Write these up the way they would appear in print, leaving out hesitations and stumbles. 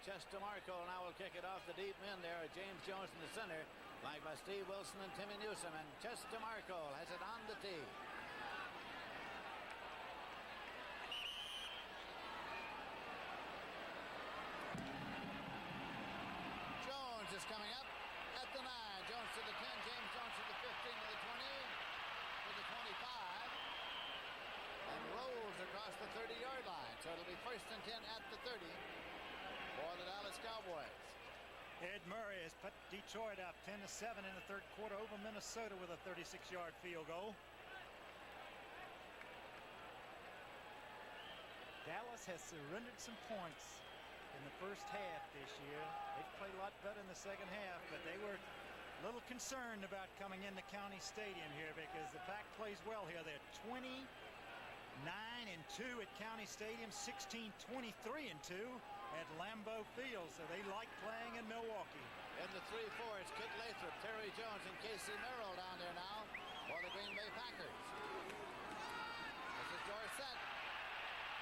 Chester Marcol now will kick it off the deep end there. James Jones in the center, flanked by Steve Wilson and Timmy Newsom, and Chester Marcol has it on the tee. Jones is coming up at the 9. Jones to the 10. James Jones to the 15, to the 20, to the 25, and rolls across the 30-yard line. So it'll be 1st and 10 at the 30 for the Dallas Cowboys. Ed Murray has put Detroit up 10-7 in the third quarter over Minnesota with a 36-yard field goal. Dallas has surrendered some points in the first half this year. They've played a lot better in the second half, but they were a little concerned about coming into County Stadium here because the Pack plays well here. They're 29-2 at County Stadium, 16-23-2 at Lambeau Field, so they like playing in Milwaukee. In the 3-4, it's Kit Lathrop, Terry Jones, and Casey Merrill down there now for the Green Bay Packers. This is Dorsett.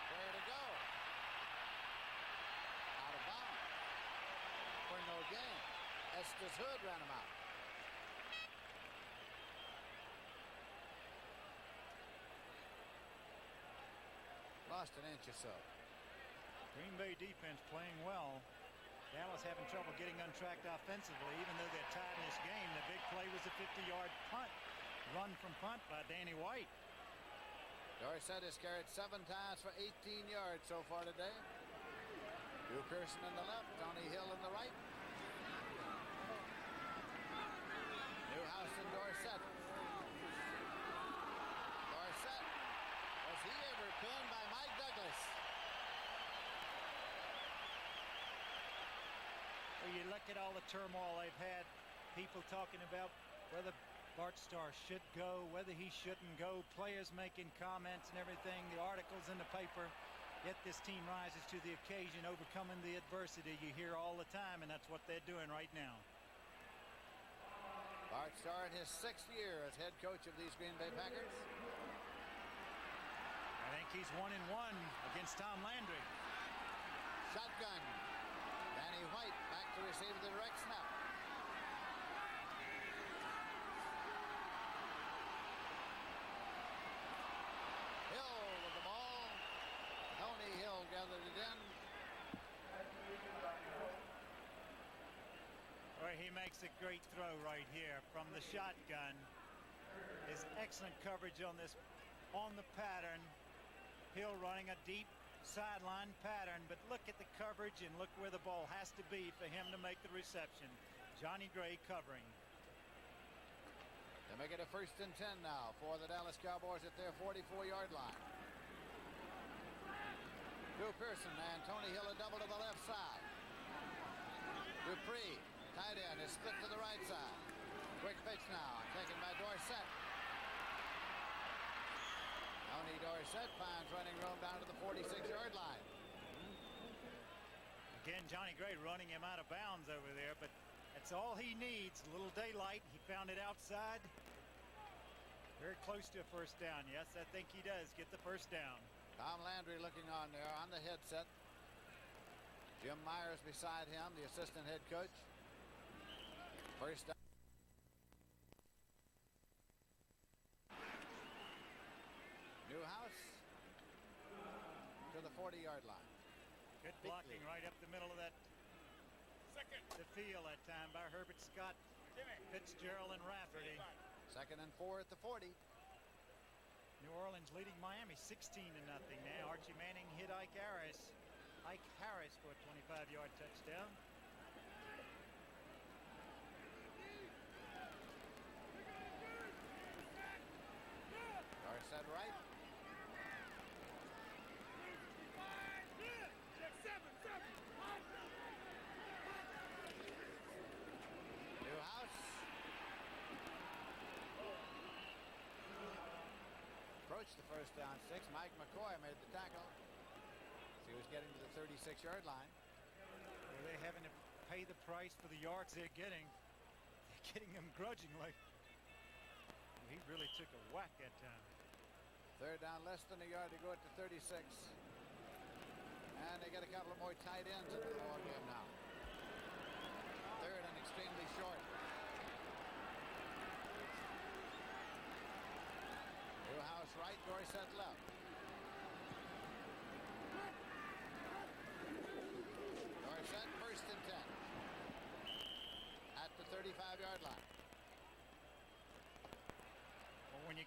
Where to go? Out of bounds. For no gain. Estes Hood ran him out. Lost an inch or so. Green Bay defense playing well. Dallas having trouble getting untracked offensively, even though they're tied in this game. The big play was a 50-yard punt, run from punt by Danny White. Dorsett has carried 7 times for 18 yards so far today. Drew Pearson in the left, Tony Hill in the right. Newhouse and Dorsett. Dorsett, was he ever pinned by Mike Douglas? Well, you look at all the turmoil they've had, people talking about whether Bart Starr should go, whether he shouldn't go, players making comments and everything, the articles in the paper, yet this team rises to the occasion, overcoming the adversity you hear all the time, and that's what they're doing right now. Bart Starr in his 6th year as head coach of these Green Bay Packers. I think he's 1-1 against Tom Landry. Shotgun. Danny White back to receive the direct snap. Hill with the ball. Tony Hill gathered it in. Where he makes a great throw right here from the shotgun. His excellent coverage on this, on the pattern. Hill running a deep sideline pattern, but look at the coverage and look where the ball has to be for him to make the reception. Johnny Gray covering. They make it a 1st and 10 now for the Dallas Cowboys at their 44-yard line. Drew Pearson and Tony Hill a double to the left side. Dupree, tight end, is split to the right side. Quick pitch now, taken by Dorsett. Tony Dorsett finds running room down to the 46-yard line. Again, Johnny Gray running him out of bounds over there, but that's all he needs. A little daylight. He found it outside. Very close to a 1st down. Yes, I think he does get the 1st down. Tom Landry looking on there on the headset. Jim Myers beside him, the assistant head coach. 1st down. Newhouse to the 40-yard line. Good blocking right up the middle of that the field that time by Herbert Scott, Fitzgerald, and Rafferty. 2nd and 4 at the 40. New Orleans leading Miami 16-0 now. Archie Manning hit Ike Harris. Ike Harris for a 25-yard touchdown. Dorsett right. Newhouse. Approached the 1st down 6. Mike McCoy made the tackle. He was getting to the 36-yard line. Well, they're having to pay the price for the yards they're getting. They're getting them grudgingly. He really took a whack that time. 3rd down, less than a yard to go at the 36. And they get a couple of more tight ends into the ball game now.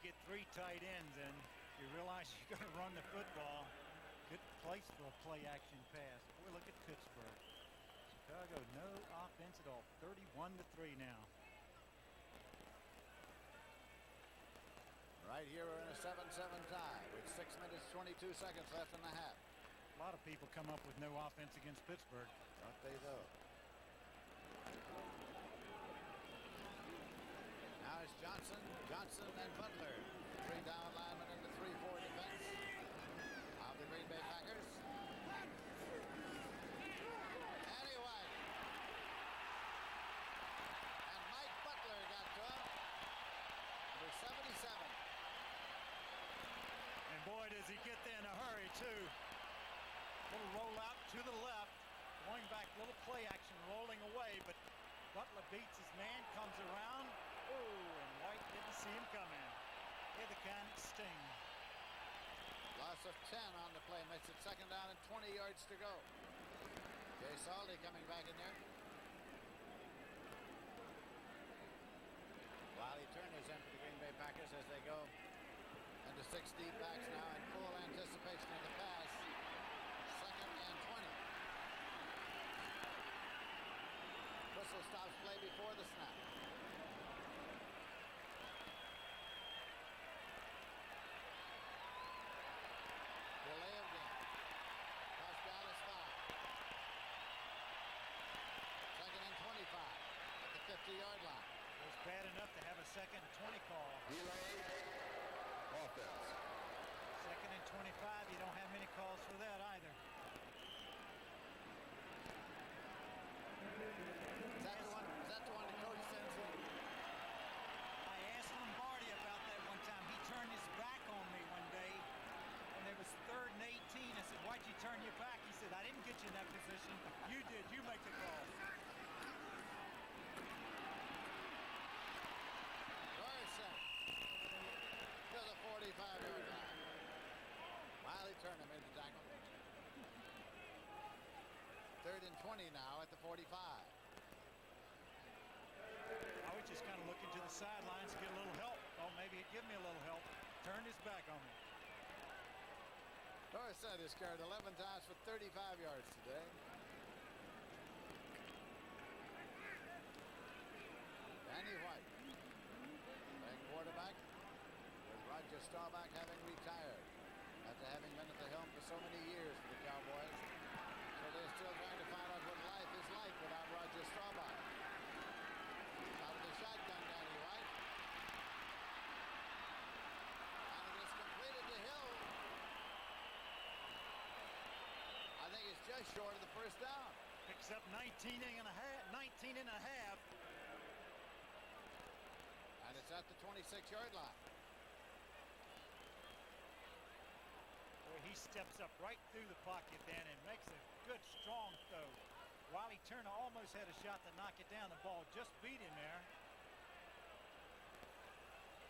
get 3 tight ends in, you realize you're going to run the football. Good place for a play-action pass. Boy, look at Pittsburgh. Chicago, no offense at all. 31-3 now. Right here we're in a 7-7 tie with 6 minutes 22 seconds left in the half. A lot of people come up with no offense against Pittsburgh. Don't they though? Now it's Johnson and Butler. 3 down linemen in the 3-4 defense of the Green Bay Packers. Anyway. And Mike Butler got to him. Number 77. And boy, does he get there in a hurry, too. Little roll out to the left. Going back, little play action, rolling away. But Butler beats his man, comes around. Oh, and White didn't see him coming. Here the kind that sting. Loss of 10 on the play. Makes it 2nd down and 20 yards to go. Jay Saldi coming back in there. Wiley Turner's in for the Green Bay Packers as they go into 6 deep backs now in full anticipation of the pass. 2nd and 20. Whistle stops play before the snap. Delay of game. Cost Dallas 5. 2nd and 25 at the 50-yard line. It was bad enough to have a 2nd and 20 call. Delay offense. 2nd and 25, you don't have many calls for that either. Is that the one the coach sends in? I asked Lombardi about that one time. He turned his back on me one day when there was 3rd and 18. I said, why'd you turn your back? He said, I didn't get you in that position. You did. You make the call. Dorsett to the 45-yard line. Wiley Turner made the tackle. 3rd and 20 now at the 45. I was just kind of looking to the sidelines to get a little help. Oh, maybe he'd give me a little help. Turned his back on me. Dorsett has carried 11 times for 35 yards today. Danny White playing quarterback with Roger Staubach having retired after having been at the helm for so many years for the Cowboys. So they're still trying to find out what life is like without Roger Staubach. Out of the shotgun, Danny White. And it is completed to Hill. I think it's just short of the 1st down. Picks up 19 and a half. And it's at the 26-yard line. Boy, he steps up right through the pocket then and makes a good, strong throw. Wiley Turner almost had a shot to knock it down. The ball just beat him there.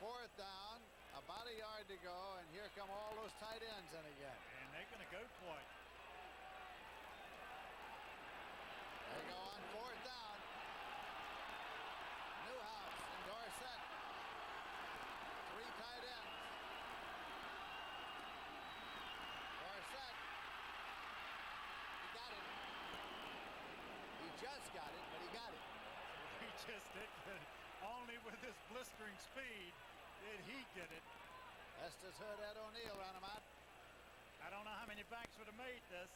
4th down, about a yard to go, and here come all those tight ends in again. And they're going to go for it. They go on 4th down. Newhouse and Dorsett. 3 tight ends. Dorsett. He got it. He just got it, but he got it. He just did. Only with his blistering speed did he get it. Estes Hood, Ed O'Neill ran him out. I don't know how many backs would have made this.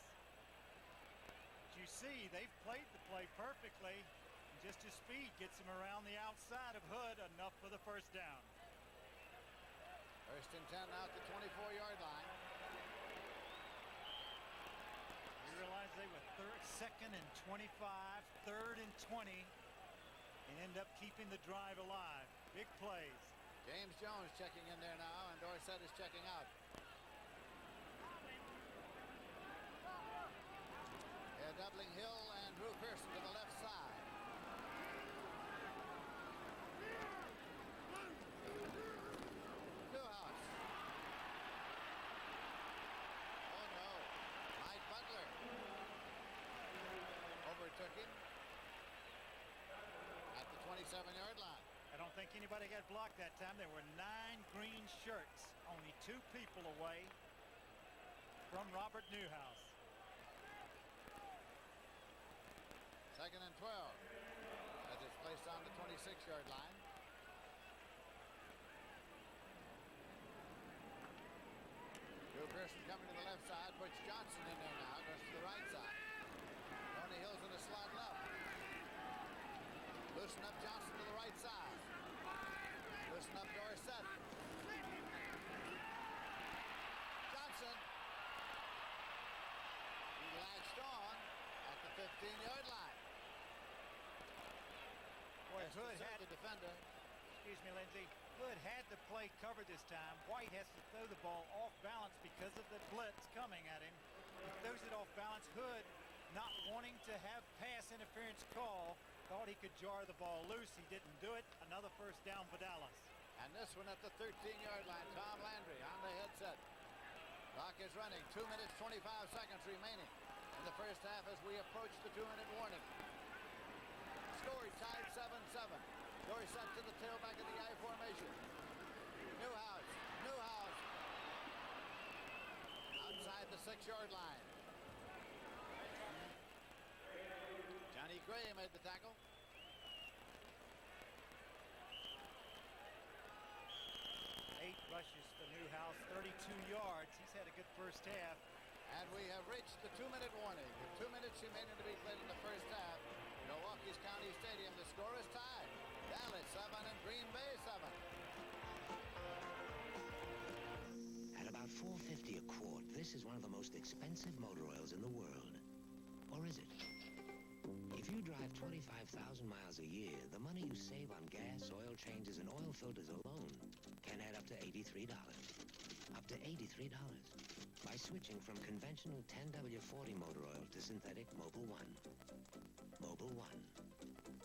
But you see, they've played the play perfectly. And just his speed gets him around the outside of Hood, enough for the 1st down. 1st and 10 out the 24-yard line. You realize they were 2nd and 25, 3rd and 20, and end up keeping the drive alive. Big plays. James Jones checking in there now, and Dorsett is checking out. They're doubling Hill and Drew Pearson to the left side. Newhouse. Oh no. Mike Butler overtook him at the 27-yard line. I don't think anybody got blocked that time. There were 9 green shirts, only 2 people away from Robert Newhouse. 2nd and 12 as it's placed on the 26-yard line. Drew Pearson coming to the left side, puts Johnson in there now, goes to the right side. Tony Hill's in the slot left. Loosen up Johnson to the right side. Loosen up Dorsett. Johnson. He latched on at the 15-yard line. Boy, Hood had the defender. Excuse me, Lindsey. Hood had the play covered this time. White has to throw the ball off balance because of the blitz coming at him. He throws it off balance. Hood, not wanting to have pass interference call, thought he could jar the ball loose. He didn't do it. Another first down for Dallas. And this one at the 13-yard line. Tom Landry on the headset. Clock is running. 2 minutes, 25 seconds remaining in the first half as we approach the 2-minute warning. Score tied 7-7. Dorsett to the tailback of the I formation. Newhouse. Outside the 6-yard line. Johnny Gray made the tackle. 8 rushes for Newhouse, 32 yards. He's had a good first half. And we have reached the 2-minute warning. With 2 minutes remaining to be played in the first half. Milwaukee's County Stadium, the score is tied. Dallas 7 and Green Bay 7. At about $4.50 a quart, this is one of the most expensive motor oils in the world. Or is it? If you drive 25,000 miles a year, the money you save on gas, oil changes, and oil filters alone can add up to $83. Up to $83. By switching from conventional 10W40 motor oil to synthetic Mobil 1. Mobil 1.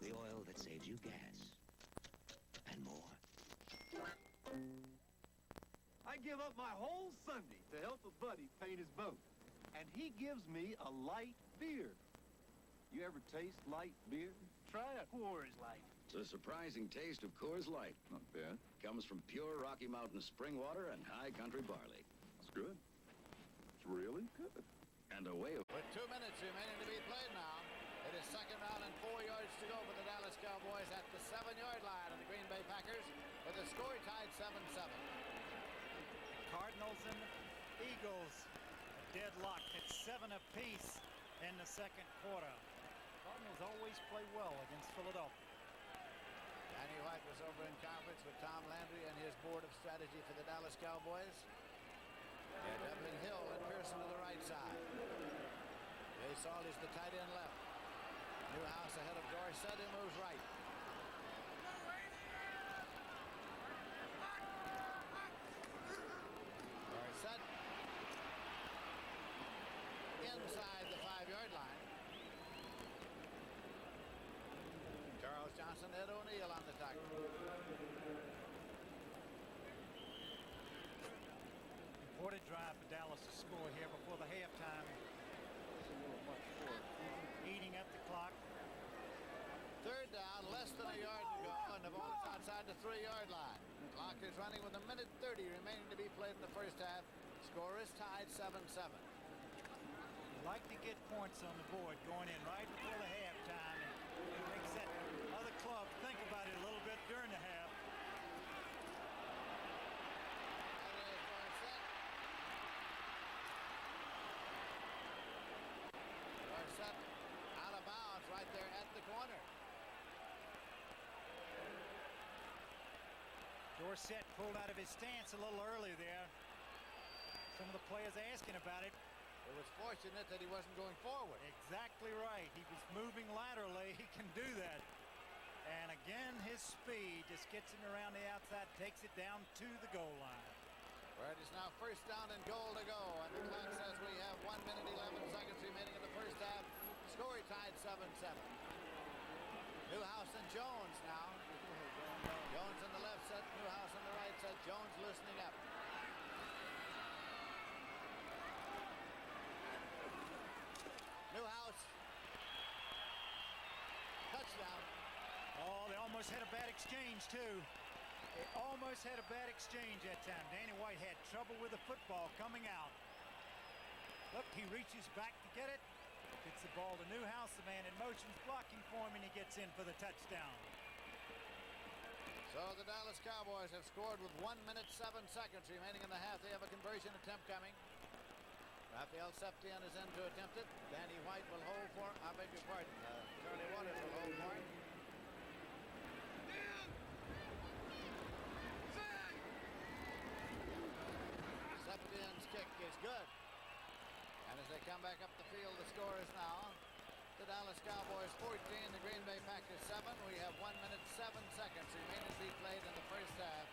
The oil that saves you gas. And more. I give up my whole Sunday to help a buddy paint his boat. And he gives me a light beer. You ever taste light beer? Try a Coors Light. It's a surprising taste of Coors Light. Not bad. Comes from pure Rocky Mountain spring water and high country barley. It's good. It's really good. And away. With 2 minutes remaining to be played now. It is second down and 4 yards to go for the Dallas Cowboys at the 7-yard line of the Green Bay Packers with the score tied 7-7. Cardinals and the Eagles deadlocked at 7 apiece in the second quarter. Cardinals always play well against Philadelphia. Danny White was over in conference with Tom Landry and his board of strategy for the Dallas Cowboys. They're doubling Hill and Pearson to the right side. Jay Saul is the tight end left. Newhouse ahead of Dorsett, who moves right. Dorsett inside the 5-yard line. Charles Johnson, Ed O'Neill on the tackle. Important drive for Dallas to score here before the halftime. Eating up the clock. Third down, less than a yard to go, and the ball is outside the 3-yard line. Clock is running with 1:30 remaining to be played in the first half. Score is tied 7-7. You like to get points on the board going in right before the halftime. And it makes that other club think about it a little bit during the half. Dorsett out of bounds right there at the corner. Dorsett pulled out of his stance a little early there. Some of the players asking about it. It was fortunate that he wasn't going forward. Exactly right. He was moving laterally. He can do that. And again, his speed just gets him around the outside, takes it down to the goal line. Where it is now first down and goal to go. And the clock says we have 1 minute, 11 seconds remaining in the first half. Score tied 7-7. Newhouse and Jones now. Jones on the left set, Newhouse on the right set. Jones loosening up. Newhouse. Touchdown. Oh, they almost had a bad exchange, too. They almost had a bad exchange that time. Danny White had trouble with the football coming out. Look, he reaches back to get it. Gets the ball to Newhouse. The man in motion's blocking for him, and he gets in for the touchdown. So the Dallas Cowboys have scored with 1 minute 7 seconds remaining in the half. They have a conversion attempt coming. Rafael Septien is in to attempt it. Danny White will hold for him. I beg your pardon. Charlie Waters will hold for him. Septien's kick is good. And as they come back up the field, the score is now the Dallas Cowboys 14, the Green Bay Packers 7. We have 1 minute 7 seconds remaining to be played in the first half.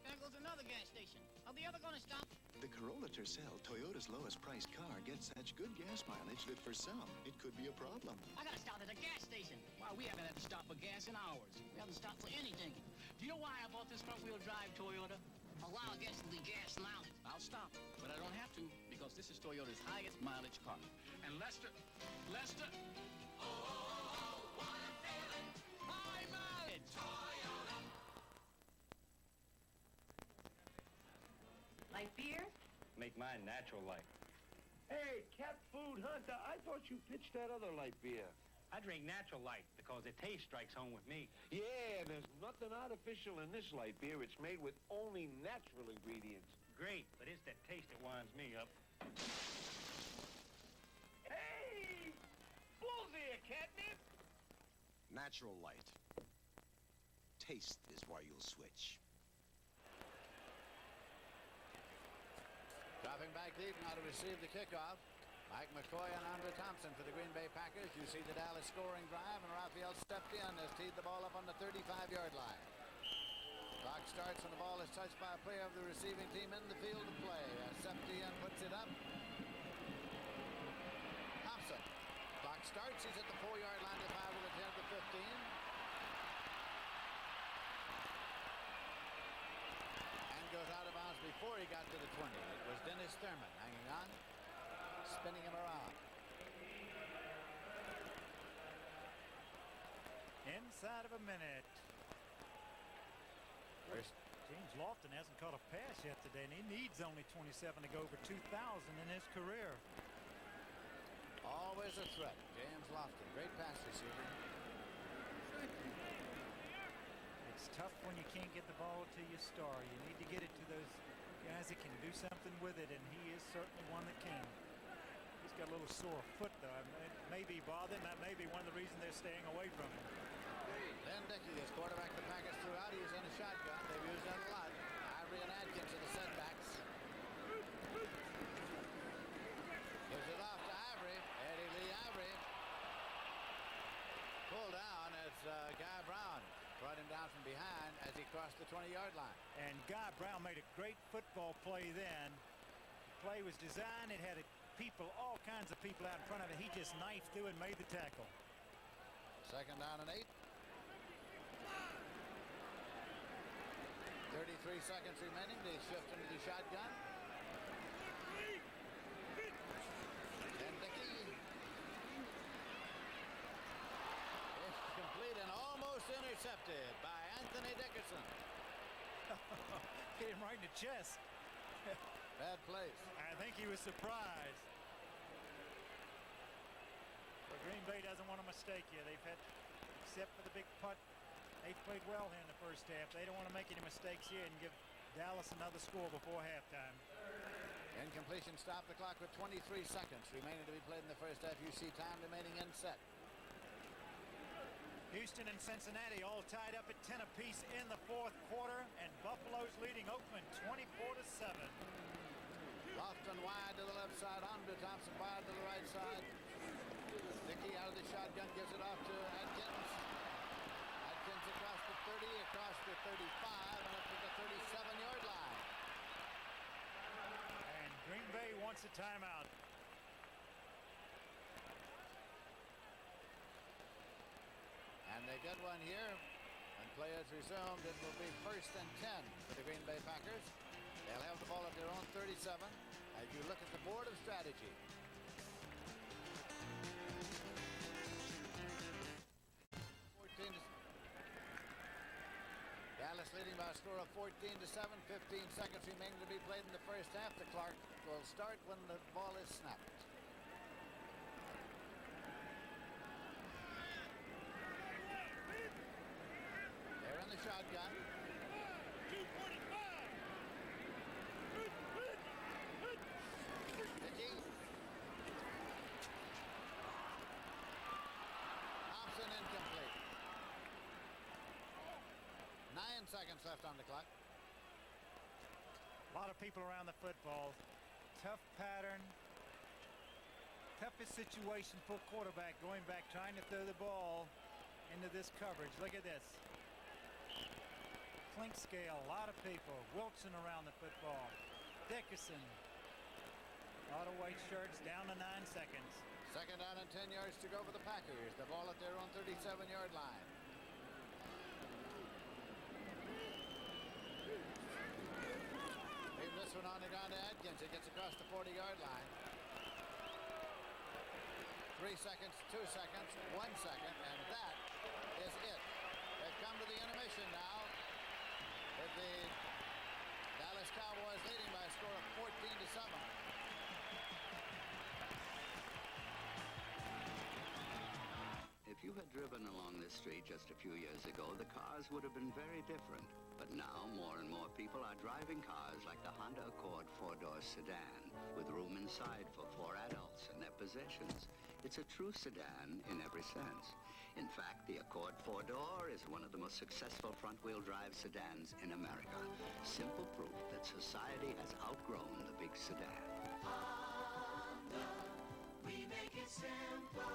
There goes another gas station. Are they ever going to stop? The Corolla Tercel, Toyota's lowest priced car, gets such good gas mileage that for some, it could be a problem. I got to stop at a gas station. Wow, we haven't had to stop for gas in hours. We haven't stopped for anything. Do you know why I bought this front-wheel drive Toyota? Allow gas to the gas mileage. I'll stop, but I don't have to because this is Toyota's highest mileage car. And Lester, oh, what a feeling. High mileage. Toyota. Light beer? Make mine natural light. Hey, Cat Food Hunter, I thought you pitched that other light beer. I drink natural light because the taste strikes home with me. Yeah, there's nothing artificial in this light beer. It's made with only natural ingredients. Great, but it's that taste that winds me up. Hey! Bull's ear, catnip! Natural light. Taste is why you'll switch. Dropping back deep now to receive the kickoff. Mike McCoy and Andre Thompson for the Green Bay Packers. You see the Dallas scoring drive, and Rafael Septien has teed the ball up on the 35-yard line. Clock starts when the ball is touched by a player of the receiving team in the field to play. As Septien puts it up. Thompson. Clock starts. He's at the 4-yard line to 5 with a 10 to 15. And goes out of bounds before he got to the 20. It was Dennis Thurman hanging on, spinning him around. Inside of a minute. James Lofton hasn't caught a pass yet today, and he needs only 27 to go over 2,000 in his career. Always a threat. James Lofton, great pass receiver. It's tough when you can't get the ball to your star. You need to get it to those guys that can do something with it, and he is certainly one that can. He's got a little sore foot, though. It may be bothering. That may be one of the reasons they're staying away from him. Then Dickey is quarterback the Packers throughout. He was in a shotgun. They've used that a lot. Ivory and Atkins are the setbacks. Gives it off to Ivory. Eddie Lee Ivory. Pulled down as Guy Brown brought him down from behind as he crossed the 20-yard line. And Guy Brown made a great football play then. The play was designed. It had all kinds of people out in front of it. He just knifed through and made the tackle. Second down and 8. 33 seconds remaining. They shift into the shotgun. And Dickey. It's complete and almost intercepted by Anthony Dickerson. Hit him right in the chest. Bad place. I think he was surprised. But Green Bay doesn't want a mistake here. They've had, except for the big putt, they've played well here in the first half. They don't want to make any mistakes here and give Dallas another score before halftime. Incompletion stopped the clock with 23 seconds remaining to be played in the first half. You see time remaining in set. Houston and Cincinnati all tied up at 10 apiece in the fourth quarter, and Buffalo's leading Oakland 24-7. Lofton wide to the left side. Andre Thompson wide to the right side. Dickey out of the shotgun gives it off to Atkins. Atkins across the 30, across the 35, and up to the 37-yard line. And Green Bay wants a timeout. And they get one here. When play is resumed, it will be 1st and 10 for the Green Bay Packers. They'll have the ball at their own 37. As you look at the board of strategy, Dallas leading by a score of 14-7. 15 seconds remaining to be played in the first half. The clock will start when the ball is snapped. They're in the shotgun. Pitching. Thompson incomplete. 9 seconds left on the clock. A lot of people around the football. Tough pattern. Toughest situation for quarterback going back, trying to throw the ball into this coverage. Look at this. Clink scale, a lot of people. Wilson around the football. Dickerson. A lot of white shirts, down to 9 seconds. Second down and 10 yards to go for the Packers. The ball at their own 37-yard line. Leave this one on the ground to Atkins. It gets across the 40-yard line. 3 seconds, 2 seconds, 1 second, and that is it. They've come to the intermission now with the Dallas Cowboys leading by a score of 14-7. If you had driven along this street just a few years ago, the cars would have been very different. But now, more and more people are driving cars like the Honda Accord four-door sedan, with room inside for 4 adults and their possessions. It's a true sedan in every sense. In fact, the Accord four-door is one of the most successful front-wheel drive sedans in America. Simple proof that society has outgrown the big sedan. Honda, we make it simple.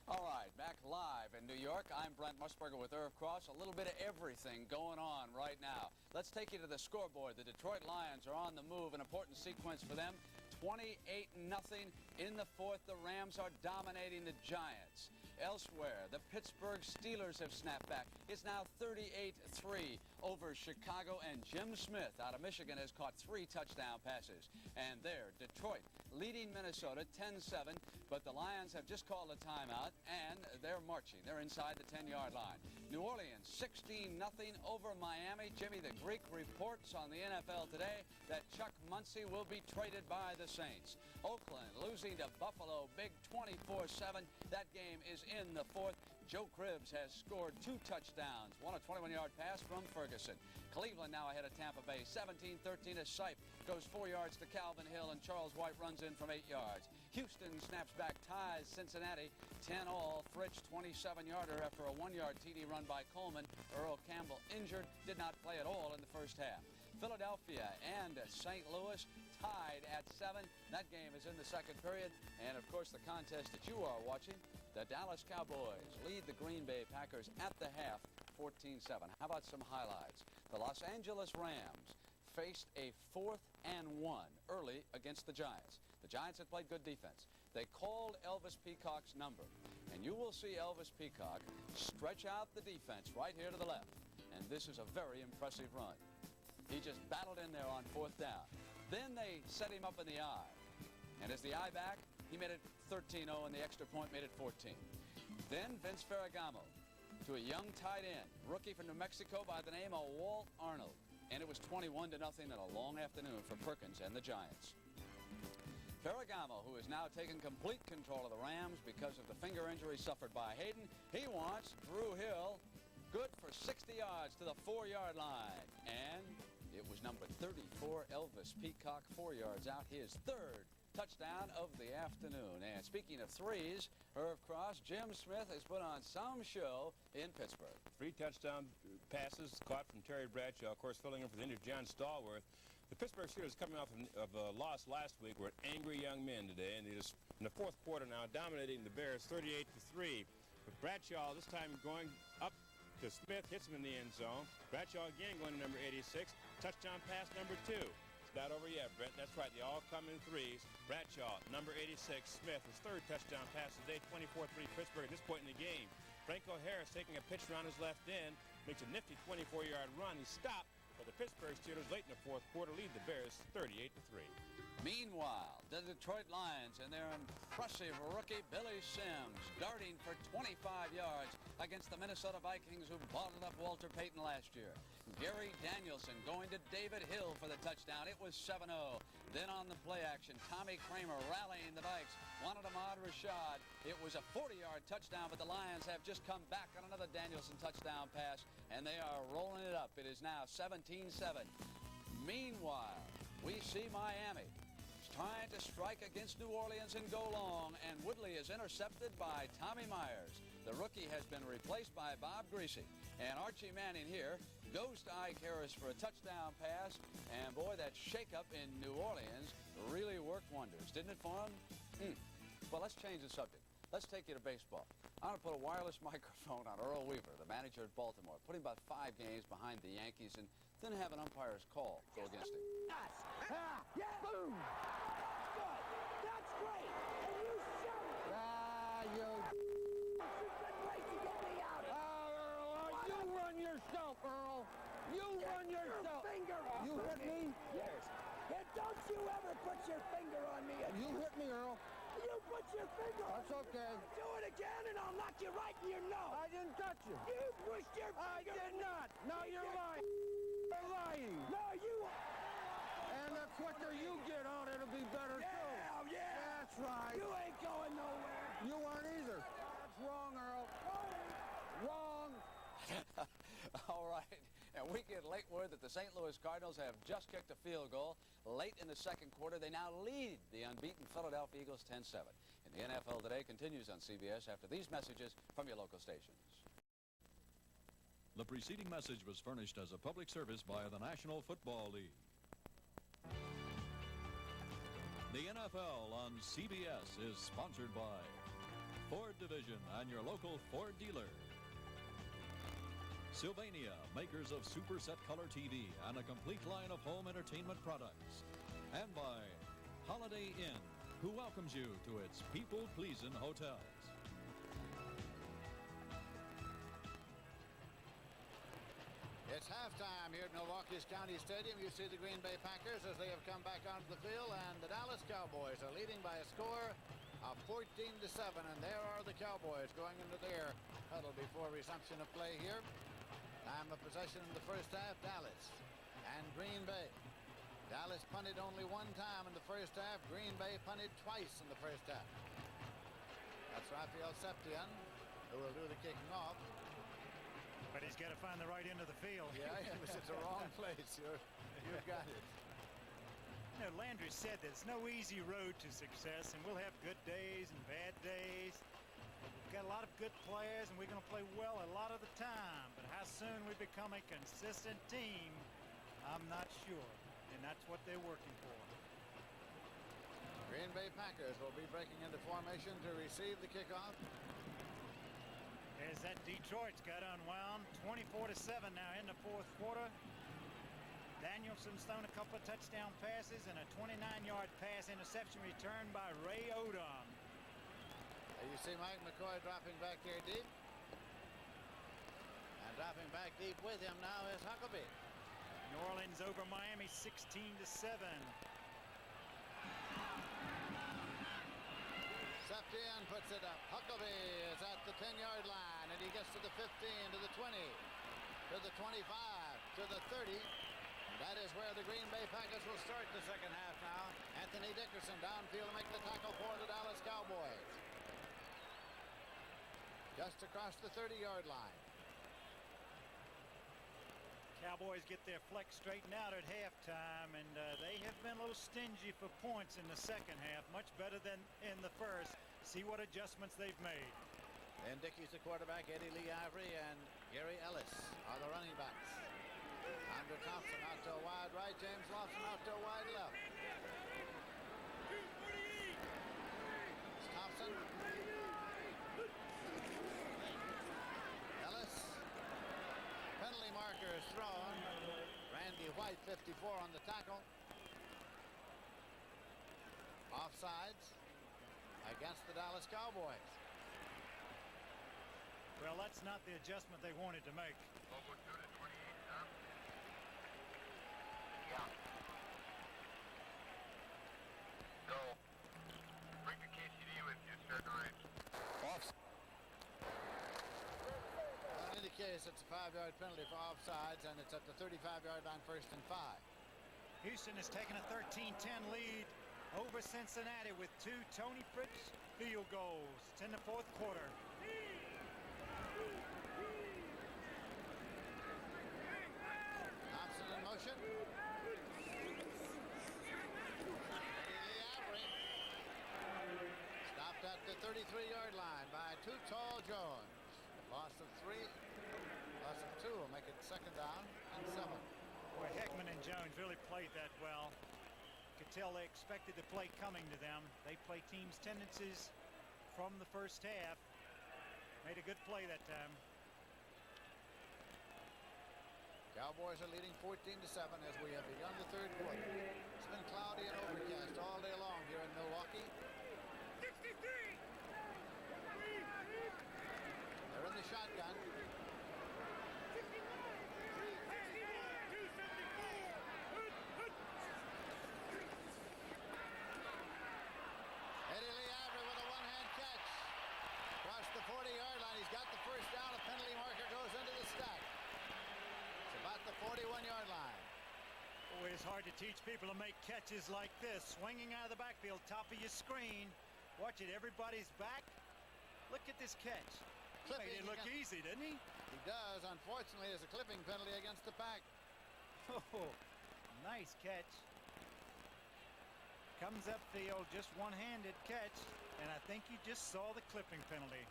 All right, back live in New York. I'm Brent Musburger with Irv Cross. A little bit of everything going on right now. Let's take you to the scoreboard. The Detroit Lions are on the move. An important sequence for them. 28-0 in the fourth. The Rams are dominating the Giants. Elsewhere, the Pittsburgh Steelers have snapped back. It's now 38-3 over Chicago, and Jim Smith out of Michigan has caught 3 touchdown passes. And there, Detroit leading Minnesota 10-7, but the Lions have just called a timeout, and they're marching. They're inside the 10-yard line. New Orleans 16-0 over Miami. Jimmy the Greek reports on the NFL Today that Chuck Muncie will be traded by the Saints. Oakland losing to Buffalo big 24-7. That game is in the fourth. Joe Cribbs has scored 2 touchdowns, one a 21-yard pass from Ferguson. Cleveland now ahead of Tampa Bay 17-13 as Sipe goes 4 yards to Calvin Hill, and Charles White runs in from 8 yards. Houston snaps back, ties Cincinnati 10-all. Fritz 27-yarder after a 1-yard TD run by Coleman. Earl Campbell injured, did not play at all in the first half. Philadelphia and St. Louis tied at 7. That game is in the second period. And, of course, the contest that you are watching, the Dallas Cowboys lead the Green Bay Packers at the half 14-7. How about some highlights? The Los Angeles Rams faced a 4th and 1 early against the Giants. The Giants had played good defense. They called Elvis Peacock's number. And you will see Elvis Peacock stretch out the defense right here to the left. And this is a very impressive run. He just battled in there on 4th down. Then they set him up in the eye. And as the eye back, he made it 13-0, and the extra point made it 14. Then Vince Ferragamo to a young tight end, rookie from New Mexico by the name of Walt Arnold. And it was 21-0 in a long afternoon for Perkins and the Giants. Ferragamo, who is now taking complete control of the Rams because of the finger injury suffered by Hayden, he wants Drew Hill good for 60 yards to the 4-yard line. And it was number 34, Elvis Peacock, 4 yards out, his 3rd touchdown of the afternoon. And speaking of threes, Irv Cross, Jim Smith has put on some show in Pittsburgh. 3 touchdown passes caught from Terry Bradshaw, of course, filling in for the injured John Stallworth. The Pittsburgh Steelers, coming off of a loss last week, were angry young men today, and they just, in the 4th quarter now, dominating the Bears 38-3. But Bradshaw this time going up to Smith, hits him in the end zone. Bradshaw again going to number 86. Touchdown pass number 2. It's not over yet, Brent. That's right. They all come in threes. Bradshaw, number 86. Smith, his 3rd touchdown pass today, 24-3 Pittsburgh at this point in the game. Franco Harris taking a pitch around his left end, makes a nifty 24-yard run. He's stopped but the Pittsburgh Steelers late in the fourth quarter lead the Bears 38-3. Meanwhile, the Detroit Lions and their impressive rookie Billy Sims darting for 25 yards against the Minnesota Vikings, who bottled up Walter Payton last year. Gary Danielson going to David Hill for the touchdown. It was 7-0. Then on the play action, Tommy Kramer rallying the Vikes. Wanted Ahmad Rashad. It was a 40-yard touchdown, but the Lions have just come back on another Danielson touchdown pass, and they are rolling it up. It is now 17-7. Meanwhile, we see Miami trying to strike against New Orleans and go long, and Woodley is intercepted by Tommy Myers. The rookie has been replaced by Bob Greasy, and Archie Manning here goes to Ike Harris for a touchdown pass, and boy, that shakeup in New Orleans really worked wonders, didn't it for him? Well, let's change the subject. Let's take you to baseball. I'm going to put a wireless microphone on Earl Weaver, the manager at Baltimore, put him about 5 games behind the Yankees, and then have an umpire's call go against him. Yeah. Boom. Good. That's great. And you shut it. You. It's a good place to get me out of. Earl, you run yourself, Earl. You run yourself. Your finger off You hit me? Yes. And don't you ever put your finger on me again. You hit me, Earl. You put your finger on That's okay. Do it again and I'll knock you right in your nose. I didn't touch you. You pushed your finger. I did not. No, you're lying. You're lying. No, you. And the quicker you get on, it'll be better too. Yeah. That's right. You ain't going nowhere. You aren't either. That's wrong, Earl. Wrong. All right. And we get late word that the St. Louis Cardinals have just kicked a field goal late in the second quarter. They now lead the unbeaten Philadelphia Eagles 10-7. And the NFL Today continues on CBS after these messages from your local stations. The preceding message was furnished as a public service by the National Football League. The NFL on CBS is sponsored by Ford Division and your local Ford dealer. Sylvania, makers of Super Set Color TV and a complete line of home entertainment products. And by Holiday Inn, who welcomes you to its people-pleasing hotels. It's halftime here at Milwaukee's County Stadium. You see the Green Bay Packers as they have come back onto the field, and the Dallas Cowboys are leading by a score of 14-7, and there are the Cowboys going into their huddle before resumption of play here. Time of possession in the first half, Dallas and Green Bay. Dallas punted only one time in the first half. Green Bay punted twice in the first half. That's Rafael Septien, who will do the kicking off. But he's got to find the right end of the field. Yeah, it was at the wrong place. You've got it. You know, Landry said there's no easy road to success, and we'll have good days and bad days. We've got a lot of good players, and we're going to play well a lot of the time. But how soon we become a consistent team, I'm not sure. And that's what they're working for. Green Bay Packers will be breaking into formation to receive the kickoff. As that Detroit's got unwound, 24-7 now in the fourth quarter. Danielson's thrown a couple of touchdown passes and a 29-yard pass interception returned by Ray Odom. You see Mike McCoy dropping back there deep. And dropping back deep with him now is Huckabee. New Orleans over Miami 16-7. Septien puts it up. Huckabee is at the 10-yard line, and he gets to the 15, to the 20, to the 25, to the 30. That is where the Green Bay Packers will start the second half now. Anthony Dickerson downfield to make the tackle for the Dallas Cowboys. Just across the 30-yard line. Cowboys get their flex straightened out at halftime, and they have been a little stingy for points in the second half, much better than in the first. See what adjustments they've made. And Dickey's the quarterback, Eddie Lee Ivory and Gary Ellis are the running backs. Andrew Thompson out to a wide right, James Lawson out to a wide left. It's Thompson. Ellis. Penalty marker is thrown. Randy White, 54 on the tackle. Offsides against the Dallas Cowboys. Well, that's not the adjustment they wanted to make. case, it's a 5-yard penalty for offsides, and it's at the 35-yard line, 1st and 5. Houston has taken a 13-10 lead over Cincinnati with 2 Tony Fritz field goals. It's in the 4th quarter. Thompson in motion. Stopped at the 33-yard line by Too Tall Jones. Loss of 3, loss of 2 will make it 2nd down and 7. Boy, Heckman and Jones really played that well. Could tell they expected the play coming to them. They play teams' tendencies from the first half. Made a good play that time. Cowboys are leading 14-7 as we have begun the 3rd quarter. It's been cloudy and overcast all day long here in Milwaukee. 63. They're in the shotgun. Eddie Lee Avery with a one-hand catch. Across the 40-yard line. He's got the 1st down. A penalty marker goes into the stack. It's about the 41-yard line. Boy, it's hard to teach people to make catches like this. Swinging out of the backfield, top of your screen. Watch it, everybody's back. Look at this catch. He made it look easy, didn't he? He does. Unfortunately, there's a clipping penalty against the Pack. Oh, nice catch. Comes upfield, just one-handed catch, and I think you just saw the clipping penalty.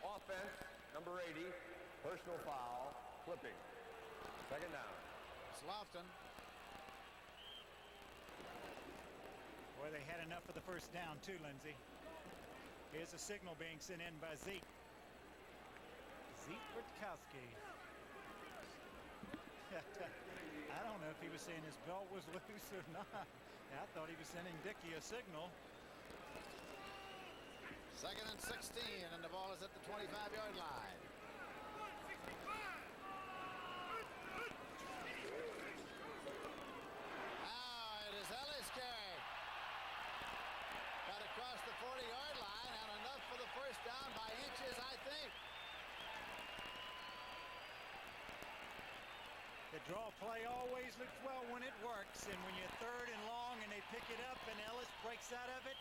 Offense, number 80, personal foul, clipping. 2nd down. It's Lofton. Boy, they had enough for the 1st down, too, Lindsey. Here's a signal being sent in by Zeke. Zeke Rutkowski. I don't know if he was saying his belt was loose or not. I thought he was sending Dickey a signal. 2nd and 16, and the ball is at the 25-yard line. Now it is Ellis carry. Got across the 40-yard line, and enough for the 1st down by inches, I think. The draw play always looks well when it works, and when you're 3rd and long and they pick it up and Ellis breaks out of it,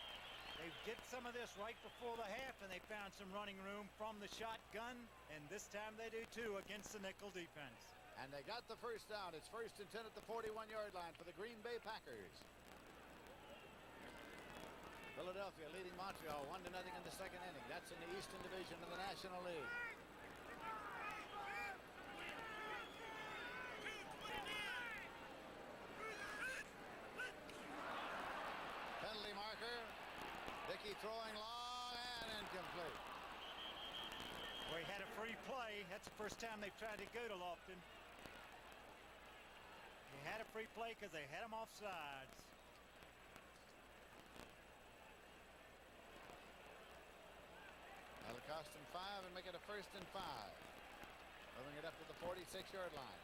they did some of this right before the half, and they found some running room from the shotgun, and this time they do too against the nickel defense. And they got the 1st down. It's 1st and 10 at the 41-yard line for the Green Bay Packers. Philadelphia leading Montreal 1-0 in the 2nd inning. That's in the Eastern Division of the National League. Penalty marker. Dickey throwing long and incomplete. Well, he had a free play. That's the 1st time they've tried to go to Lofton. He had a free play because they had him offsides. That'll cost him 5 and make it a 1st and 5. Moving it up to the 46-yard line.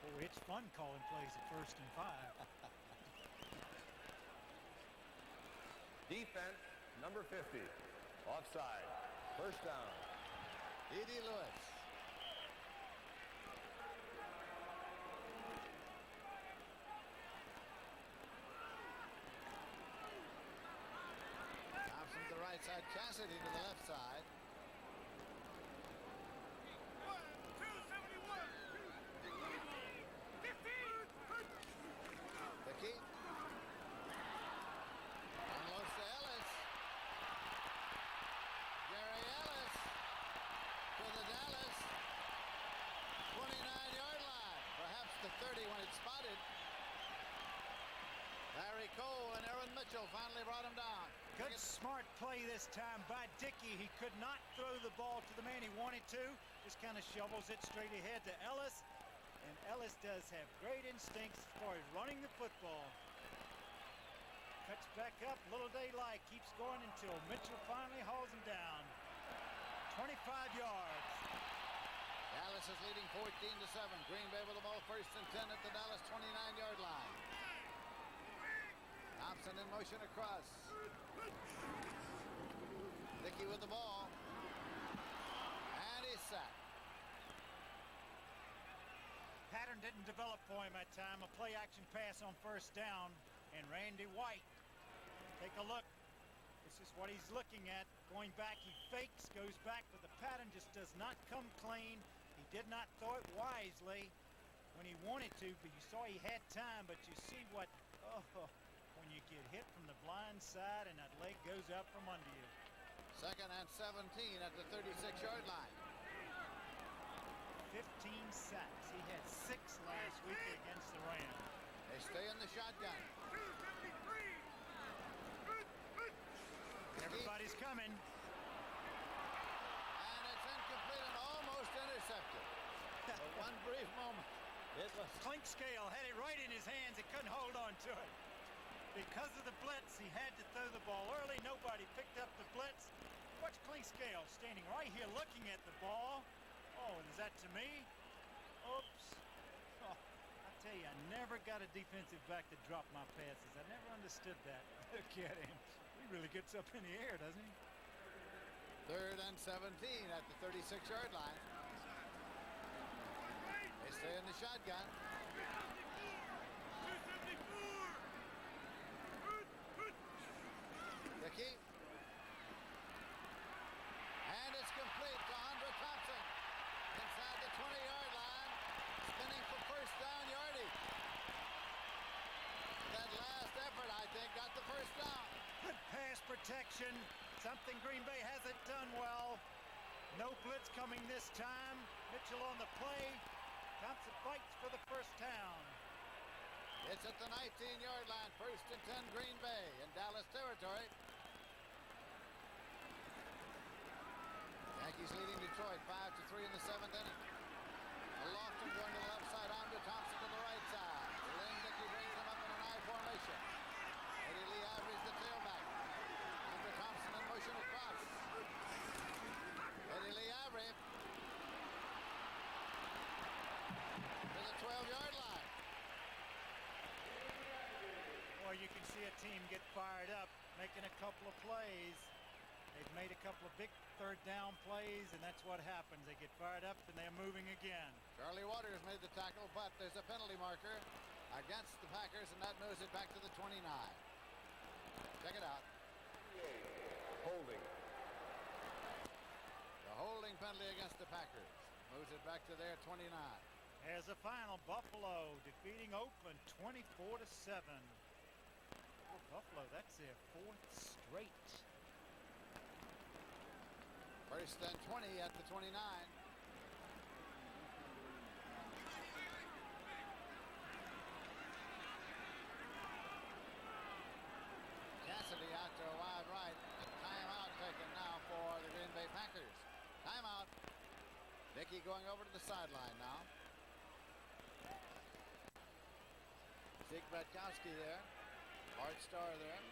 Oh, it's fun calling plays at 1st and 5. Defense, number 50, offside, 1st down. Edie Lewis. Thompson to the right side, Cassidy to the left side. Dickey. Unloads to Ellis. Gary Ellis to the Dallas 29-yard line. Perhaps the 30 when it's spotted. Larry Cole and Aaron Mitchell finally brought him down. Good smart play this time by Dickey. He could not throw the ball to the man he wanted to. Just kind of shovels it straight ahead to Ellis. And Ellis does have great instincts as far as running the football. Cuts back up, little daylight, keeps going until Mitchell finally hauls him down. 25 yards. Dallas is leading 14-7. Green Bay with the ball 1st and 10 at the Dallas 29-yard line. Thompson in motion across. Dickey with the ball. And he's sacked. Pattern didn't develop for him that time. A play action pass on first down. And Randy White, take a look. This is what he's looking at. Going back, he fakes, goes back, but the pattern just does not come clean. He did not throw it wisely when he wanted to, but you saw he had time, but you see what, when you get hit from the blind side and that leg goes out from under you. 2nd and 17 at the 36-yard line. 15 sacks. He had 6 last week against the Rams. They stay in the shotgun. Everybody's coming. And it's incomplete and almost intercepted. For one brief moment. It was Clinkscale had it right in his hands. He couldn't hold on to it. Because of the blitz, he had to throw the ball early. Nobody picked up the blitz. Watch Clinkscale standing right here looking at the ball. Oh, is that to me? Oops. Oh, I tell you, I never got a defensive back to drop my passes. I never understood that. Look at him. He really gets up in the air, doesn't he? 3rd and 17 at the 36-yard line. They stay in the shotgun. Dickey. And it's complete to Andre Thompson. Inside the 20-yard line. Spinning for first down yardage. That last effort, I think, got the first down. Good pass protection. Something Green Bay hasn't done well. No blitz coming this time. Mitchell on the play. Thompson fights for the first down. It's at the 19-yard line. 1st and 10 Green Bay in Dallas territory. Yankees leading Detroit 5-3 in the 7th inning. Lofton going to the left side. Andre Thompson to the right side. Lynn Dickey brings him up in an I formation. Eddie Lee Ivory's the tailback. Andre Thompson in motion across. Eddie Lee Ivory to the 12-yard line. Boy, you can see a team get fired up, making a couple of plays. They've made a couple of big 3rd down plays, and that's what happens. They get fired up, and they're moving again. Charlie Waters made the tackle, but there's a penalty marker against the Packers, and that moves it back to the 29. Check it out. Holding. The holding penalty against the Packers moves it back to their 29. As a final, Buffalo defeating Oakland 24-7. For Buffalo, that's their 4th straight. 1st and 20 at the 29. Cassidy out to a wide right. A timeout taken now for the Green Bay Packers. Timeout. Dickey going over to the sideline now. Zeke Batkowski there. Bart Starr there.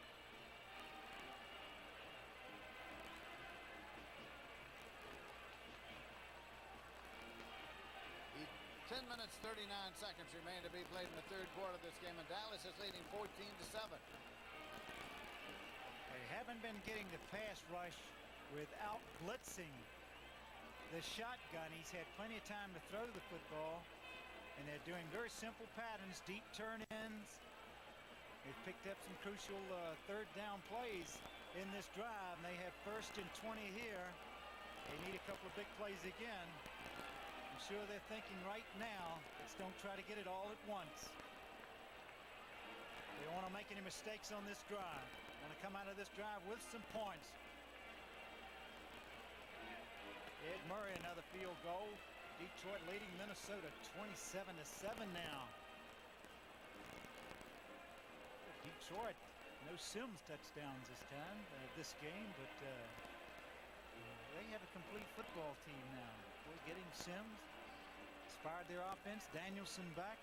10 minutes, 39 seconds remain to be played in the 3rd quarter of this game, and Dallas is leading 14-7. They haven't been getting the pass rush without blitzing the shotgun. He's had plenty of time to throw the football, and they're doing very simple patterns, deep turn-ins. They've picked up some crucial 3rd down plays in this drive, and they have 1st and 20 here. They need a couple of big plays again. I'm sure they're thinking right now, let's don't try to get it all at once. They don't want to make any mistakes on this drive. Want to come out of this drive with some points. Ed Murray, another field goal. Detroit leading Minnesota 27-7 now. Detroit, no Sims touchdowns this game, but they have a complete football team now. Boy, getting Sims inspired their offense. Danielson back.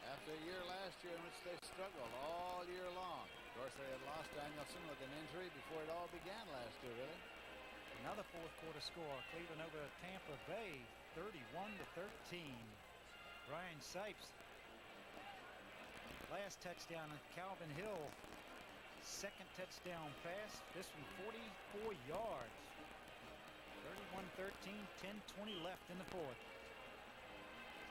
After a year last year in which they struggled all year long. Of course, they had lost Danielson with an injury before it all began last year, really. Another 4th quarter score. Cleveland over Tampa Bay, 31-13. Brian Sipes. Last touchdown, and Calvin Hill second touchdown pass. This one 44 yards. 31-13, 10-20 left in the fourth.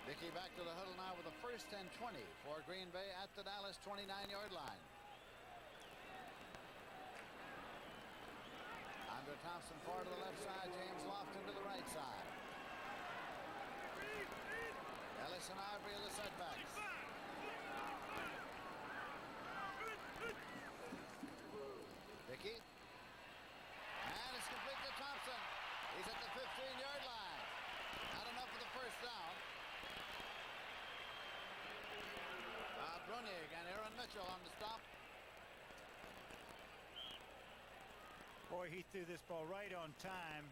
Dickey back to the huddle now with a 1st and 20 for Green Bay at the Dallas 29-yard line. Andre Thompson far to the left side, James Lofton to the right side. Ellis and Ivory are the setbacks. Dickey. And it's complete to Thompson. He's at the 15-yard line. Not enough for the first down. Brunig and Aaron Mitchell on the stop. Boy, he threw this ball right on time.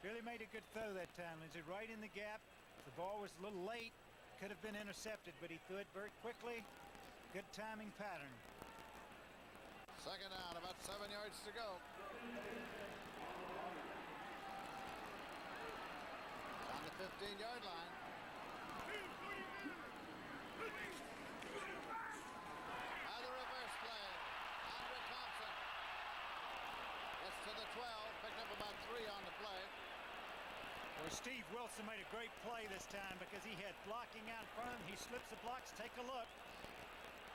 Really made a good throw that time, Lindsey. Right in the gap. The ball was a little late. Could have been intercepted, but he threw it very quickly. Good timing pattern. Second down, about 7 yards to go. On the 15-yard line. The reverse play. Andre Thompson gets to the 12, picked up about 3 on the play. Well, Steve Wilson made a great play this time because he had blocking out in front of him. He slips the blocks. Take a look.